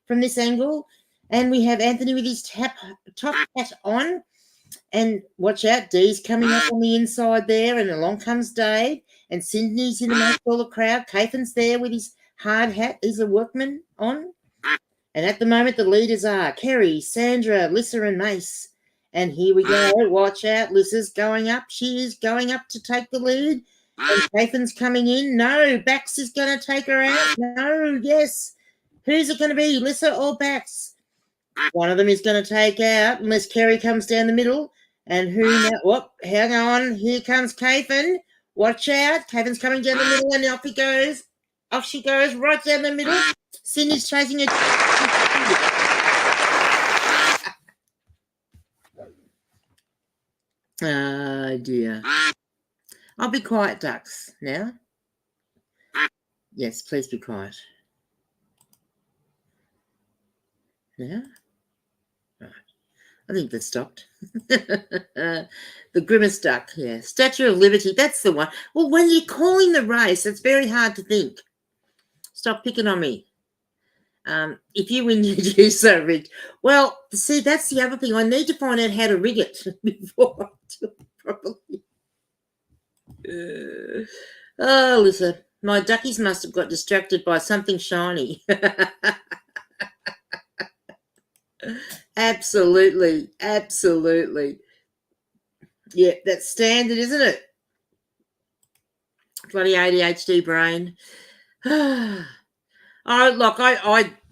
from this angle. And we have Anthony with his top hat on. And watch out, Dee's coming up on the inside there, and along comes Dave. And Sydney's in amongst all the crowd. Cathan's there with his hard hat. He's a workman on. And at the moment, the leaders are Kerry, Sandra, Lissa, and Mace. And here we go. Watch out. Lissa's going up. She is going up to take the lead. And Cathan's coming in. No, Bax is going to take her out. No, yes. Who's it going to be, Lissa or Bax? One of them is going to take out unless Kerry comes down the middle. And who now? Whoop, hang on. Here comes Cathan. Watch out. Cathan's coming down the middle and off he goes. Off she goes, right down the middle. Cindy's chasing her. Oh, dear. I'll be quiet, ducks, now. Yes, please be quiet. Yeah? Right. I think that stopped. The grimace duck, yeah. Statue of Liberty, that's the one. Well, when you're calling the race, it's very hard to think. Stop picking on me. If you win, you do so rigged. Well, see, that's the other thing. I need to find out how to rig it before I do it properly. Oh, listen, my duckies must have got distracted by something shiny. Absolutely. Yeah, that's standard, isn't it? Bloody ADHD brain. I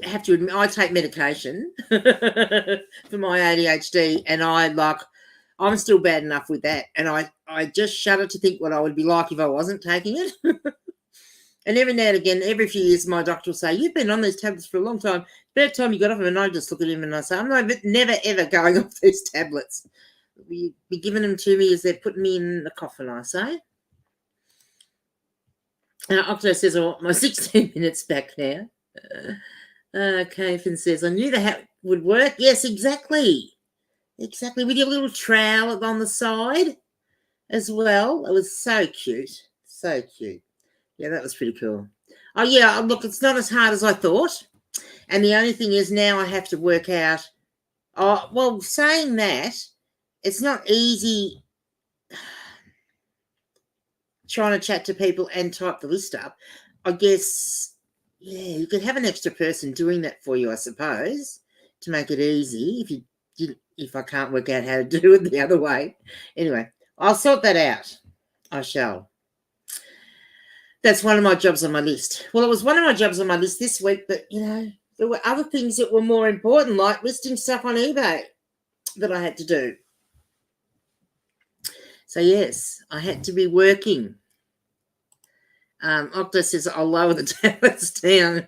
have to admit, I take medication for my ADHD, and I'm still bad enough with that. And I just shudder to think what I would be like if I wasn't taking it. And every now and again, every few years, my doctor will say, "You've been on these tablets for a long time. About time you got off them." And I just look at him and I say, "I'm never ever going off these tablets. Be giving them to me as they're putting me in the coffin," I say. Octo says, "I want my 16 minutes back now." Cathan says, "I knew the hat would work." Yes, exactly. Exactly. With your little trowel on the side as well. It was so cute. So cute. Yeah, that was pretty cool. Oh, yeah, look, it's not as hard as I thought. And the only thing is now I have to work out. Oh, well, saying that, it's not easy trying to chat to people and type the list up. I guess, yeah, you could have an extra person doing that for you, I suppose, to make it easy if I can't work out how to do it the other way. Anyway, I'll sort that out. I shall. That's one of my jobs on my list. Well, it was one of my jobs on my list this week, but, there were other things that were more important, like listing stuff on eBay that I had to do. So, yes, I had to be working. Octo says, "I'll lower the tablets down."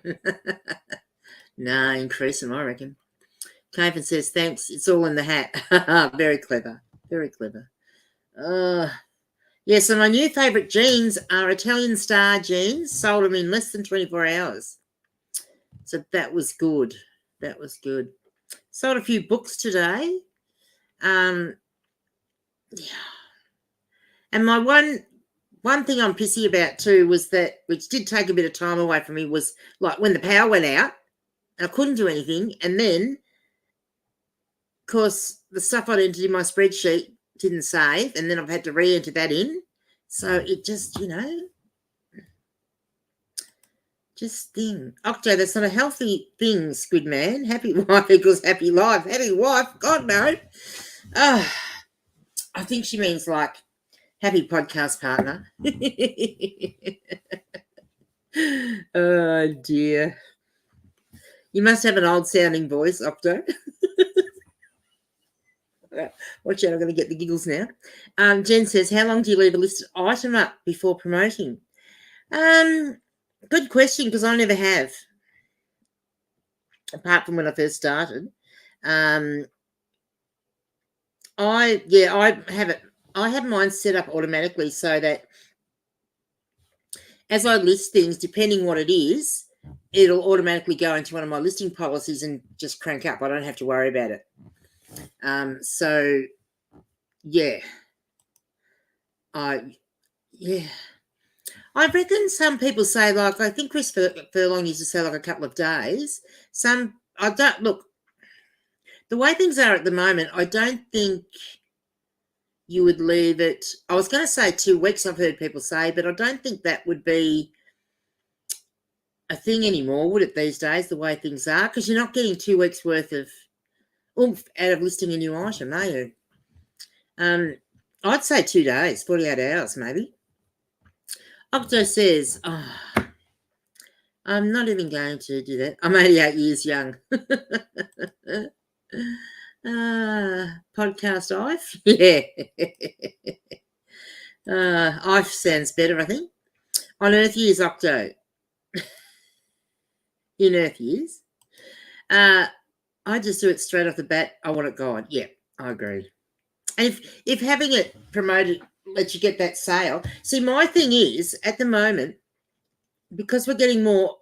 Nah, increase them, I reckon. Cathan says, "Thanks, it's all in the hat." Very clever. Very clever. Yeah, so my new favourite jeans are Italian Star jeans. Sold them in less than 24 hours. So that was good. That was good. Sold a few books today. Yeah. And my one thing I'm pissy about too was that, which did take a bit of time away from me, was like when the power went out, I couldn't do anything. And then, of course, the stuff I'd entered in my spreadsheet didn't save, and then I've had to re-enter that in. So it just, just thing. Octo, that's not a healthy thing, Squid Man. Happy wife equals happy life. Happy wife? God, no. I think she means like happy podcast partner. Oh, dear. You must have an old-sounding voice, Octo. Watch out, I'm going to get the giggles now. Jen says, how long do you leave a listed item up before promoting? Good question, because I never have, apart from when I first started. I have mine set up automatically so that as I list things, depending what it is, it'll automatically go into one of my listing policies and just crank up. I don't have to worry about it. So yeah. I reckon some people say, like, I think Chris Furlong used to say like a couple of days. Look, the way things are at the moment, I don't think you would leave it. I was going to say 2 weeks, I've heard people say, but I don't think that would be a thing anymore, would it, these days, the way things are? Because you're not getting 2 weeks worth of oomph out of listing a new item, are you? I'd say 2 days, 48 hours maybe. Octo says, I'm not even going to do that. I'm 88 years young. Podcast IVE? Yeah. IVE sounds better, I think. On Earth Years, Octo. In Earth Years. I just do it straight off the bat. I want it gone. Yeah, I agree. And if having it promoted lets you get that sale. See, my thing is, at the moment, because we're getting more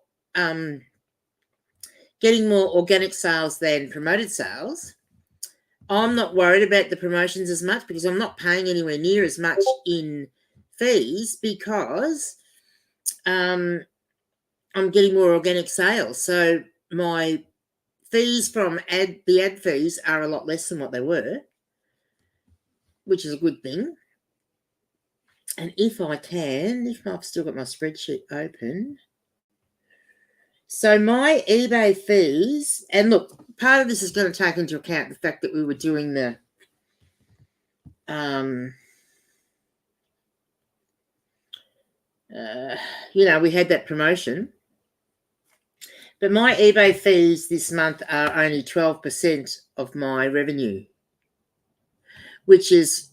organic sales than promoted sales, I'm not worried about the promotions as much because I'm not paying anywhere near as much in fees because I'm getting more organic sales. So my fees from the ad fees are a lot less than what they were, which is a good thing. And if I've still got my spreadsheet open. So my eBay fees, and look, part of this is going to take into account the fact that we were doing the we had that promotion. But my eBay fees this month are only 12% of my revenue, which is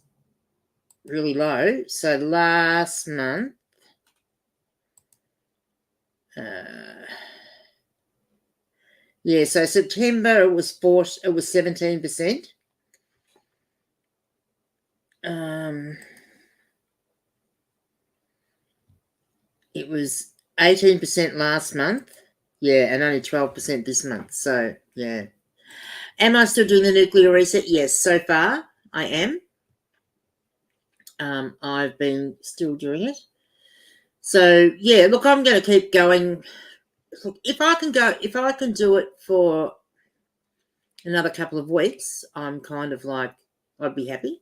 really low. So last month, so September it was 17%. It was 18% last month, and only 12% this month. So yeah, am I still doing the nuclear reset? Yes, so far I am. I've been still doing it. So yeah, look, I'm going to keep going. Look, if I can do it for another couple of weeks, I'm kind of like, I'd be happy.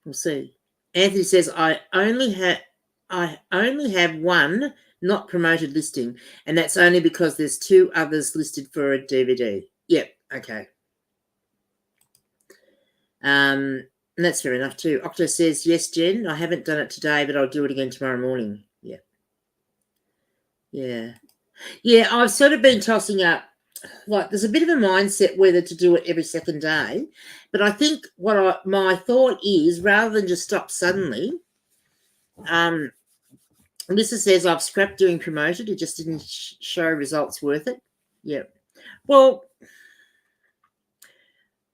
We'll see. Anthony says, I only have one not promoted listing, and that's only because there's 2 others listed for a DVD. Yep, okay. And that's fair enough too. Octo says, yes, Jen, I haven't done it today, but I'll do it again tomorrow morning. Yeah, I've sort of been tossing up, like, there's a bit of a mindset whether to do it every second day, but I think my thought is, rather than just stop suddenly, Lisa says, I've scrapped doing promoted. It just didn't show results worth it. Yeah. Well,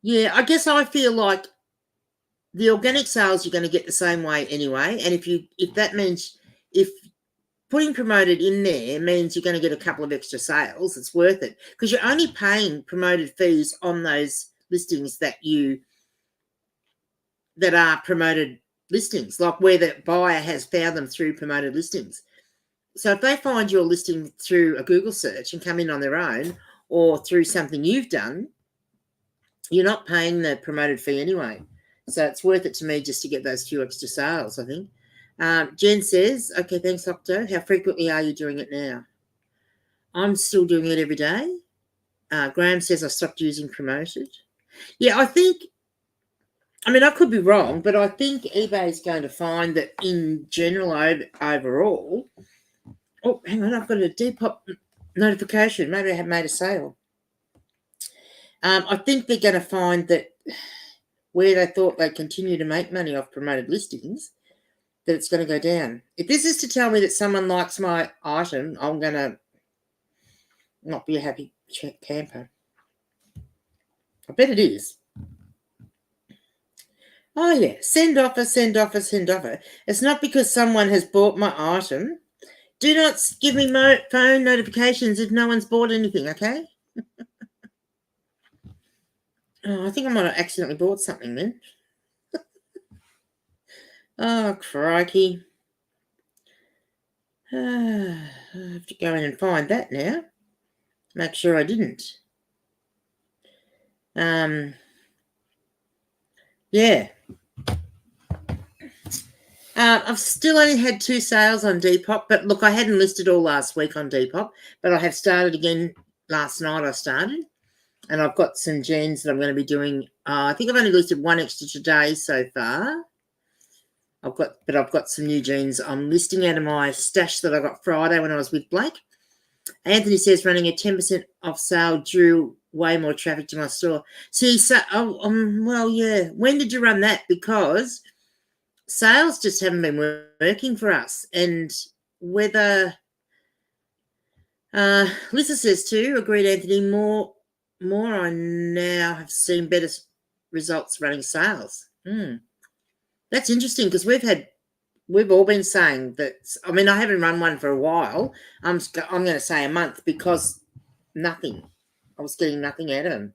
yeah, I guess I feel like the organic sales you're going to get the same way anyway. And if that means putting promoted in there means you're going to get a couple of extra sales, it's worth it because you're only paying promoted fees on those listings that are promoted listings, like where the buyer has found them through promoted listings. So if they find your listing through a Google search and come in on their own or through something you've done, you're not paying the promoted fee anyway. So it's worth it to me just to get those few extra sales, I think. Jen says, okay, thanks, Octo. How frequently are you doing it now? I'm still doing it every day. Graham says I stopped using promoted. Yeah, I could be wrong, but I think eBay is going to find that in general, overall, Oh, hang on, I've got a Depop notification. Maybe I have made a sale. I think they're going to find that where they thought they'd continue to make money off promoted listings, that it's going to go down. If this is to tell me that someone likes my item, I'm going to not be a happy camper. I bet it is. Oh, yeah. Send offer, send offer, send offer. It's not because someone has bought my item. Do not give me phone notifications if no one's bought anything, okay? Oh, I think I might have accidentally bought something then. Oh, crikey. I have to go in and find that now. Make sure I didn't. Yeah. I've still only had 2 sales on Depop, but look, I hadn't listed all last week on Depop, but I have started again. Last night I started, and I've got some jeans that I'm going to be doing. I think I've only listed 1 extra today so far. I've got some new jeans I'm listing out of my stash that I got Friday when I was with Blake. Anthony says running a 10% off sale drew way more traffic to my store. See, so well, yeah. When did you run that? Because sales just haven't been working for us, and whether Lisa says too, agreed, Anthony, more I now have seen better results running sales. That's interesting, because we've all been saying that. I mean, I haven't run one for a while. I'm going to say a month, because nothing. I was getting nothing out of them.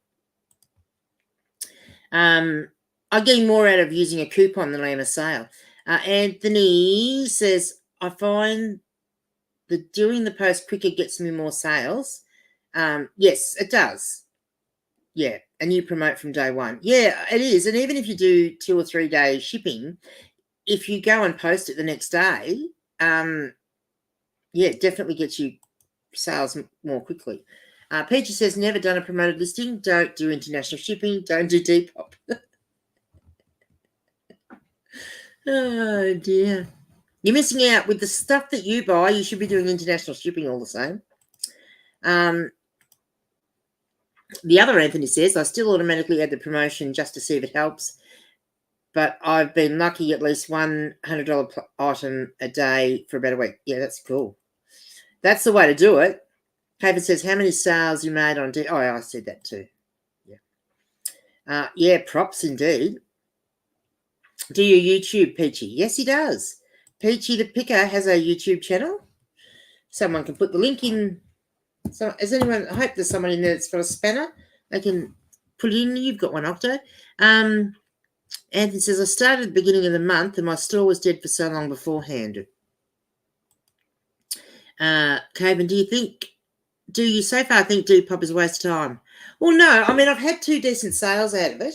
I'm getting more out of using a coupon than I am a sale. Anthony says, I find that doing the post quicker gets me more sales. Yes, it does. Yeah, and you promote from day one. Yeah, it is. And even if you do 2 or 3 day shipping, if you go and post it the next day, yeah, it definitely gets you sales more quickly. Peachy says, never done a promoted listing. Don't do international shipping. Don't do Depop. Oh, dear. You're missing out. With the stuff that you buy, you should be doing international shipping all the same. The other Anthony says, I still automatically add the promotion just to see if it helps, but I've been lucky at least $100 item a day for about a week. Yeah, that's cool. That's the way to do it. Haven says, how many sales you made on Oh, I said that too. Yeah. Yeah, props indeed. Do you YouTube, Peachy? Yes, he does. Peachy the Picker has a YouTube channel. Someone can put the link in. So, I hope there's someone in there that's got a spanner. They can put it in. You've got one, Octo. Anthony says, I started at the beginning of the month and my store was dead for so long beforehand. Caven, do you so far think Depop is a waste of time? Well, no. I mean, I've had 2 decent sales out of it,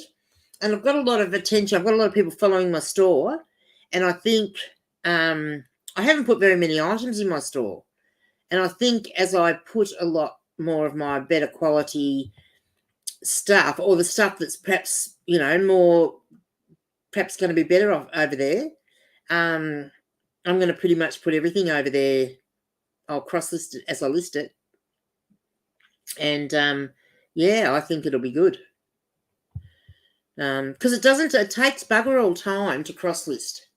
and I've got a lot of attention. I've got a lot of people following my store, and I think I haven't put very many items in my store. And I think as I put a lot more of my better quality stuff, or the stuff that's perhaps, perhaps going to be better off over there, I'm going to pretty much put everything over there. I'll cross-list it as I list it. And, yeah, I think it'll be good. Because it takes bugger all time to cross-list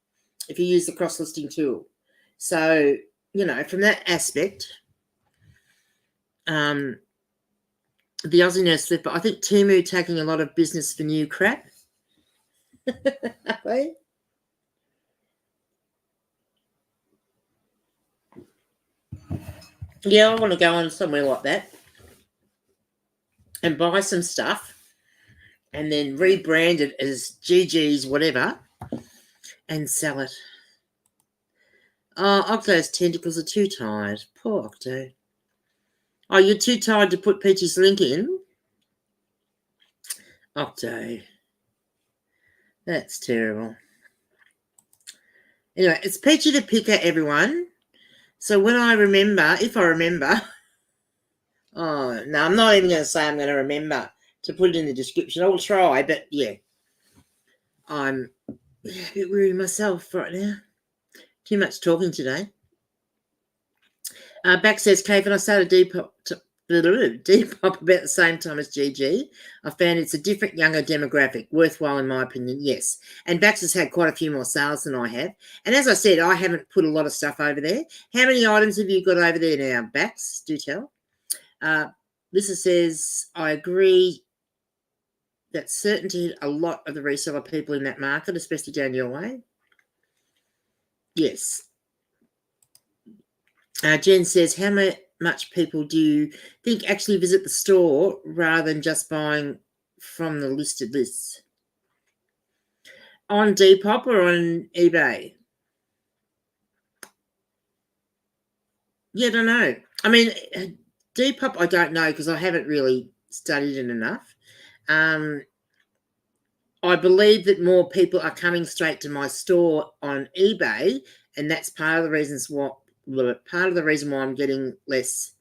if you use the cross-listing tool. So, from that aspect, the Aussie Nurse Slipper, I think Temu taking a lot of business for new crap. Yeah, I want to go on somewhere like that and buy some stuff and then rebrand it as GG's whatever and sell it. Oh, Octo's tentacles are too tired. Poor Octo. Oh, you're too tired to put Peachy's link in? Octo. That's terrible. Anyway, it's Peachy the Picker, everyone. So if I remember, oh, no, I'm not even going to say I'm going to remember to put it in the description. I will try, but yeah, I'm a bit weary myself right now. Too much talking today. Back says, Kate, when I started Depop about the same time as GG, I found it's a different, younger demographic, worthwhile in my opinion, yes. And Bax has had quite a few more sales than I have. And as I said, I haven't put a lot of stuff over there. How many items have you got over there now, Bax? Do tell. Lisa says, I agree that certainty a lot of the reseller people in that market, especially down your way. Yes. Jen says, how much people do you think actually visit the store rather than just buying from the listed lists? On Depop or on eBay? Yeah, I don't know. I mean, Depop, I don't know because I haven't really studied it enough. I believe that more people are coming straight to my store on eBay, and that's part of the reason why I'm getting less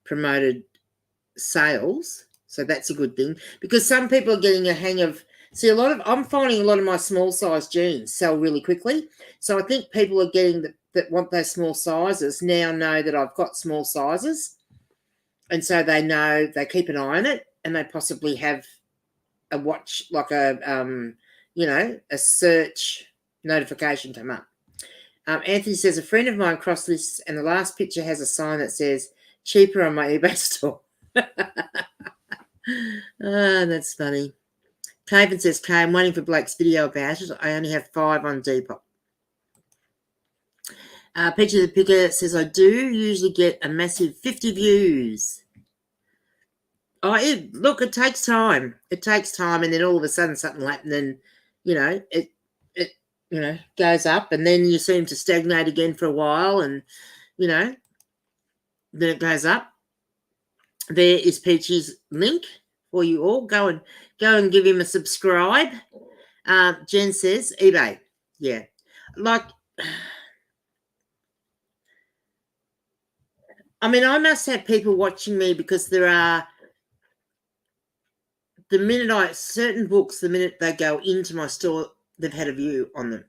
promoted sales. So that's a good thing because some people are getting a hang of. See, I'm finding a lot of my small size jeans sell really quickly. So I think people are getting that want those small sizes now know that I've got small sizes, and so they know they keep an eye on it, and they possibly have a watch like a search notification come up. Anthony says a friend of mine crossed lists, and the last picture has a sign that says cheaper on my eBay store. That's funny. Caven says, Kay, I'm waiting for Blake's video about it. I only have 5 on Depop. Peachy the Picker says, I do usually get a massive 50 views. Look, it takes time. It takes time, and then all of a sudden something will happen, and, it goes up, and then you seem to stagnate again for a while, and, then it goes up. There is Peachy's link for you all. Go and give him a subscribe. Jen says eBay. Yeah. I must have people watching me because there are certain books, the minute they go into my store, they've had a view on them.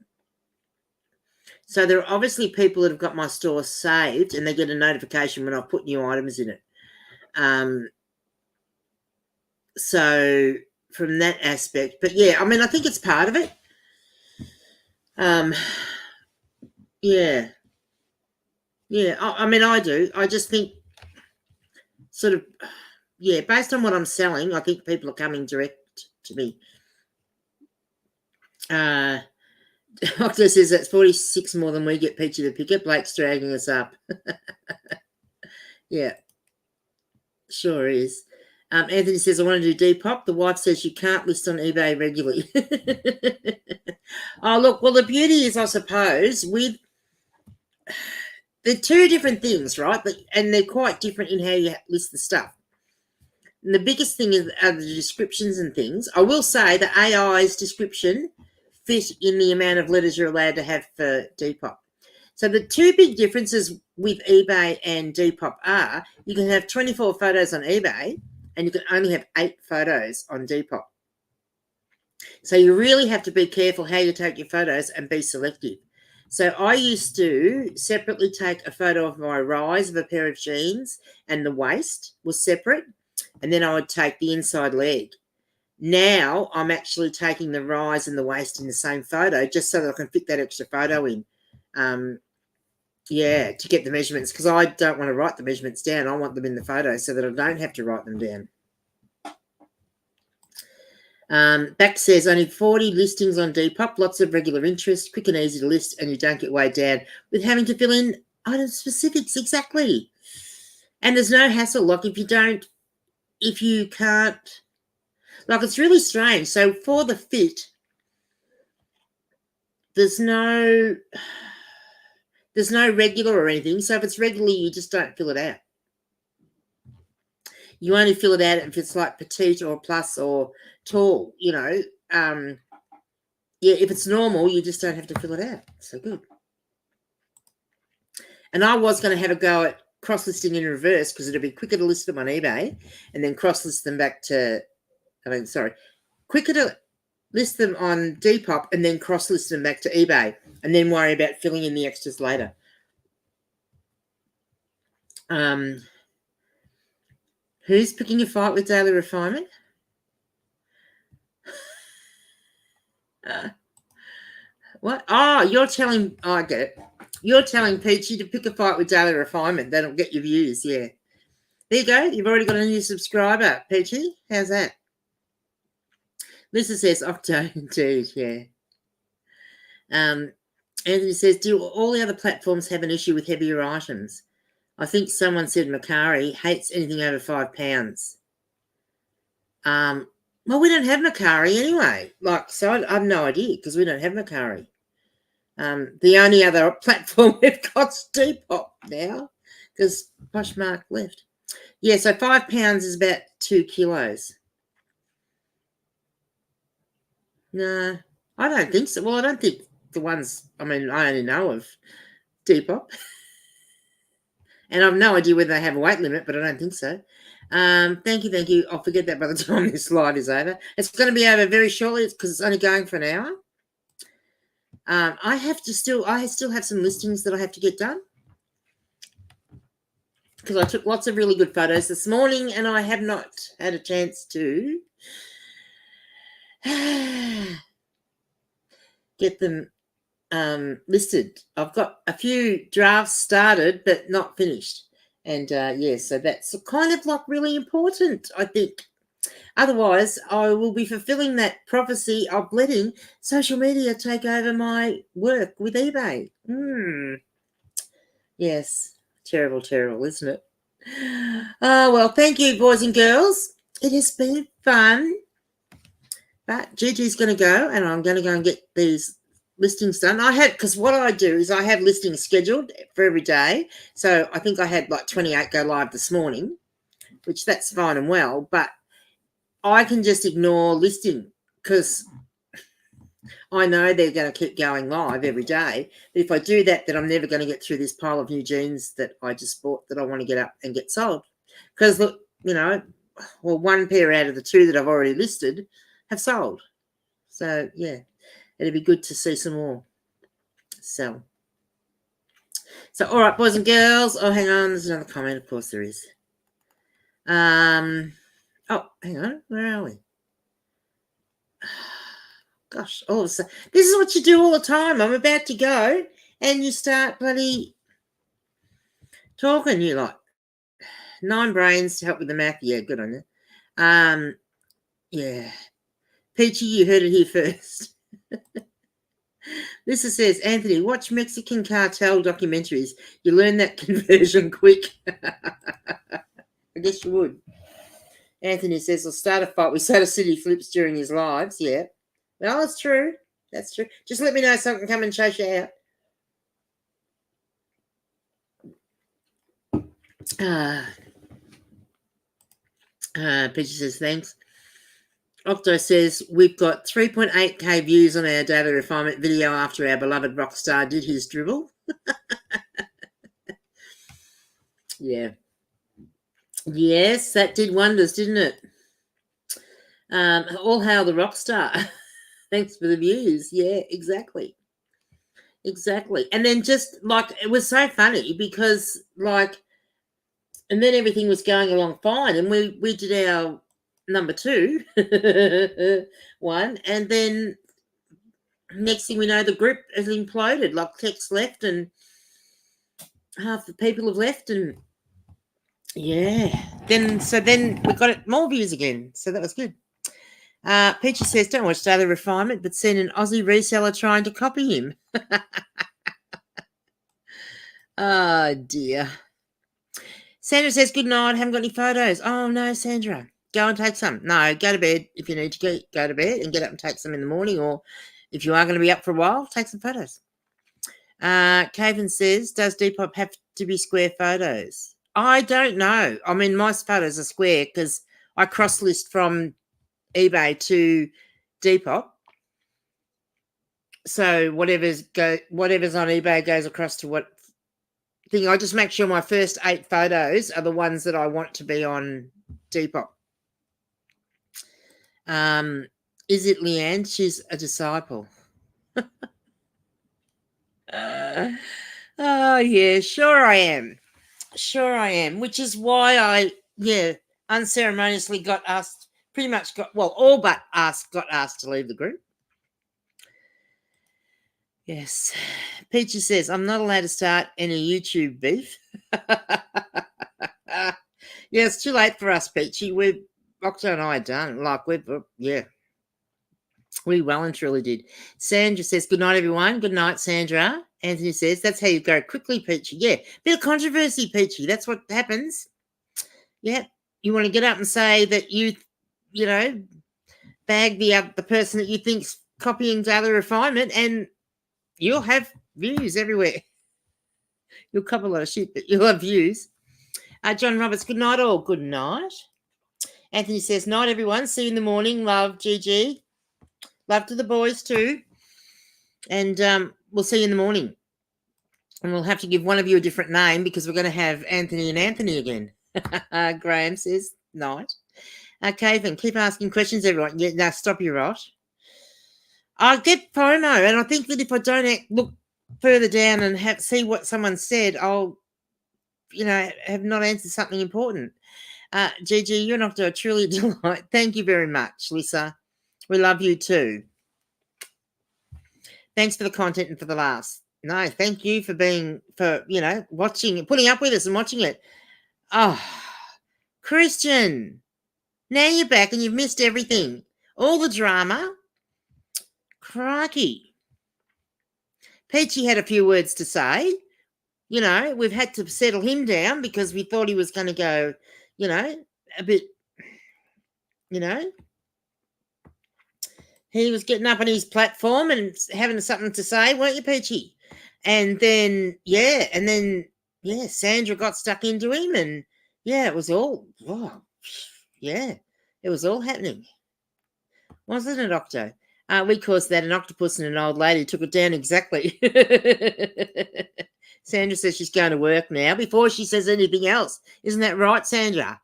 So there are obviously people that have got my store saved and they get a notification when I put new items in it. So from that aspect, but yeah, I think it's part of it. Yeah. I do. I just think sort of, yeah, based on what I'm selling, I think people are coming direct to me. Doctor says that's 46 more than we get, Peachy the Picker. Blake's dragging us up. Yeah, sure is. Anthony says, I want to do Depop. The wife says you can't list on eBay regularly. Oh, look, well, the beauty is, I suppose, they're two different things, right? And they're quite different in how you list the stuff. And the biggest thing are the descriptions and things. I will say the AI's description fit in the amount of letters you're allowed to have for Depop. So the two big differences with eBay and Depop are you can have 24 photos on eBay and you can only have 8 photos on Depop. So you really have to be careful how you take your photos and be selective. So I used to separately take a photo of my rise of a pair of jeans, and the waist was separate, and then I would take the inside leg. Now I'm actually taking the rise and the waist in the same photo just so that I can fit that extra photo in. To get the measurements, because I don't want to write the measurements down. I want them in the photo so that I don't have to write them down. Back says only 40 listings on Depop, lots of regular interest, quick and easy to list, and you don't get weighed down with having to fill in item specifics. Exactly. And there's no hassle. Like if you can't, like it's really strange. So for the fit, there's no regular or anything. So if it's regular, you just don't fill it out. You only fill it out if it's like petite or plus or tall, if it's normal, you just don't have to fill it out. So good. And I was going to have a go at cross-listing in reverse because it'd be quicker to list them on eBay and then cross-list them quicker to list them on Depop and then cross-list them back to eBay and then worry about filling in the extras later. Who's picking a fight with daily refinement? What? Oh, you're telling. Oh, I get it. You're telling Peachy to pick a fight with daily refinement. That'll get your views. Yeah. There you go. You've already got a new subscriber, Peachy. How's that? Lisa says, Octo, indeed. Yeah. Anthony says, do all the other platforms have an issue with heavier items? I think someone said Macari hates anything over £5. Well, we don't have Macari anyway. So I have no idea because we don't have Macari. The only other platform we've got's Depop now because Poshmark left. Yeah, so £5 is about 2 kilos. No, I don't think so. Well, I don't think the ones, I only know of Depop. And I've no idea whether they have a weight limit, but I don't think so. Thank you. I'll forget that by the time this live is over. It's going to be over very shortly because it's only going for an hour. I still have some listings that I have to get done because I took lots of really good photos this morning and I have not had a chance to get them listed. I've got a few drafts started but not finished. And so that's kind of like really important, I think. Otherwise, I will be fulfilling that prophecy of letting social media take over my work with eBay. Yes, terrible, isn't it? Oh, well, thank you, boys and girls. It has been fun. But Gigi's going to go, and I'm going to go and get these listings done. Because what I do is I have listings scheduled for every day. So I think I had like 28 go live this morning, which that's fine and well. But I can just ignore listing because I know they're going to keep going live every day. But if I do that, then I'm never going to get through this pile of new jeans that I just bought that I want to get up and get sold. Because, look, one pair out of the two that I've already listed have sold. So, yeah, it'd be good to see some more sell. So, all right, boys and girls. Oh, hang on. There's another comment. Of course there is. Oh, hang on. Where are we? Gosh, all of a sudden. This is what you do all the time. I'm about to go and you start bloody talking. You're like, 9 brains to help with the math. Yeah, good on you. Yeah. Peachy, you heard it here first. Lisa says, Anthony, watch Mexican cartel documentaries. You learn that conversion quick. I guess you would. Anthony says, I'll start a fight with Soda City Flips during his lives. Yeah. Well, that's true. That's true. Just let me know so I can come and chase you out. Peachy says, thanks. Octo says, we've got 3.8k views on our data refinement video after our beloved rock star did his dribble. Yeah. Yes, that did wonders, didn't it? All hail the rock star. Thanks for the views. Yeah, exactly. And then just like, it was so funny because and then everything was going along fine and we did our number 2 one, and then next thing we know the group has imploded. Like text left and half the people have left, and then we got more views again, so that was good. Peachy says, don't watch daily refinement but seen an Aussie reseller trying to copy him. Oh dear. Sandra says, good night, haven't got any photos. Oh no, Sandra, go and take some. No, go to bed if you need to go to bed and get up and take some in the morning, or if you are going to be up for a while, take some photos. Caven says, does Depop have to be square photos? I don't know. I mean, my photos are square because I cross-list from eBay to Depop. So whatever's on eBay goes across to what thing. I just make sure my first 8 photos are the ones that I want to be on Depop. Is it Leanne? She's a disciple. Oh, yeah, sure I am. Sure I am, which is why I, unceremoniously got asked, all but got asked to leave the group. Yes. Peachy says, I'm not allowed to start any YouTube beef. Yeah, it's too late for us, Peachy. Octo and I are done. We well and truly did. Sandra says, good night, everyone. Good night, Sandra. Anthony says, that's how you go quickly, Peachy. Yeah, bit of controversy, Peachy. That's what happens. Yeah, you want to get up and say that you bag the person that you think's copying daily refinement, and you'll have views everywhere. You'll cop a lot of shit, but you'll have views. John Roberts, good night all. Good night. Anthony says, night, everyone. See you in the morning. Love, GG. Love to the boys too. And we'll see you in the morning. And we'll have to give one of you a different name because we're going to have Anthony and Anthony again. Graham says, night. Okay, then keep asking questions, everyone. Yeah, now stop your rot. I get FOMO, and I think that if I don't look further down and see what someone said, I'll, have not answered something important. Gigi, you're not a truly delight. Thank you very much, Lisa. We love you too. Thanks for the content and for the laughs. No, thank you for watching, putting up with us and watching it. Oh, Christian, now you're back and you've missed everything. All the drama. Crikey. Peachy had a few words to say. We've had to settle him down because we thought he was going to go, a bit, he was getting up on his platform and having something to say, weren't you, Peachy? And then, Sandra got stuck into him, and it was all, it was all happening. Wasn't it, Octo? We caused that. An octopus and an old lady took it down exactly. Sandra says she's going to work now before she says anything else. Isn't that right, Sandra?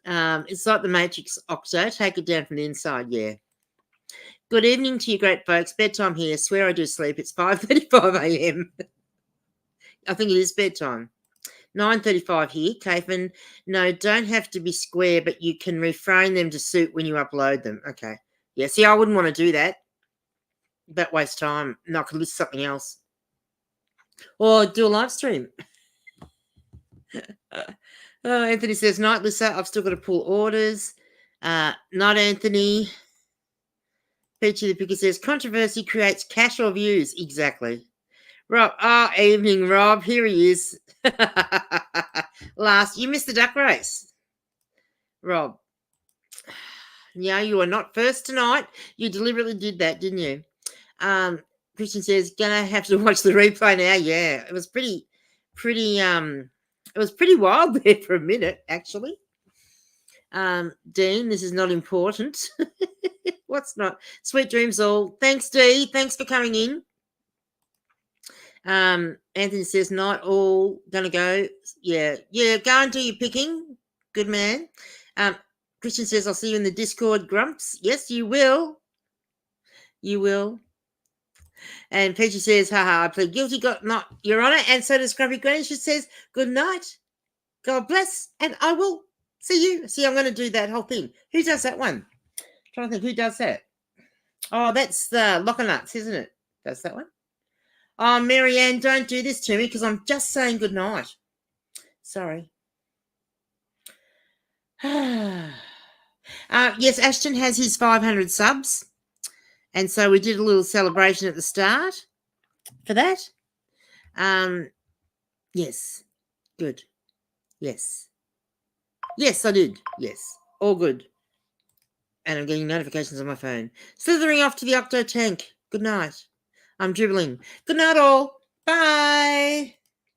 It's like the Matrix, Octo. Take it down from the inside, yeah. Good evening to you great folks. Bedtime here. Swear I do sleep. It's 5:35 a.m. I think it is bedtime. 9:35 here. Kafen, no, don't have to be square, but you can reframe them to suit when you upload them. Okay. Yeah, see, I wouldn't want to do that. That wastes time. No, I could list something else. Or do a live stream. Anthony says, night, Lisa. I've still got to pull orders. Night, Anthony. Peachy the Picker says, controversy creates cash or views. Exactly. Rob, evening, Rob. Here he is. Last, you missed the duck race. Rob. Yeah, you are not first tonight. You deliberately did that, didn't you? Christian says, gonna have to watch the replay now. Yeah, it was pretty wild there for a minute, actually. Dean, this is not important. What's not? Sweet dreams all. Thanks, Dee. Thanks for coming in. Anthony says, not all gonna go. Yeah, go and do your picking. Good man. Christian says, I'll see you in the Discord, Grumps. Yes, you will. You will. And Peachy says, haha, I plead guilty, not, Your Honour. And so does Grumpy Granny. She says, good night. God bless. And I will see you. See, I'm going to do that whole thing. Who does that one? I'm trying to think, who does that? Oh, that's the Lockernuts, isn't it? That's that one. Oh, Marianne, don't do this to me because I'm just saying good night. Sorry. Yes, Ashton has his 500 subs. And so we did a little celebration at the start for that. Yes. Good. Yes. Yes, I did. Yes. All good. And I'm getting notifications on my phone. Slithering off to the Octo Tank. Good night. I'm dribbling. Good night, all. Bye.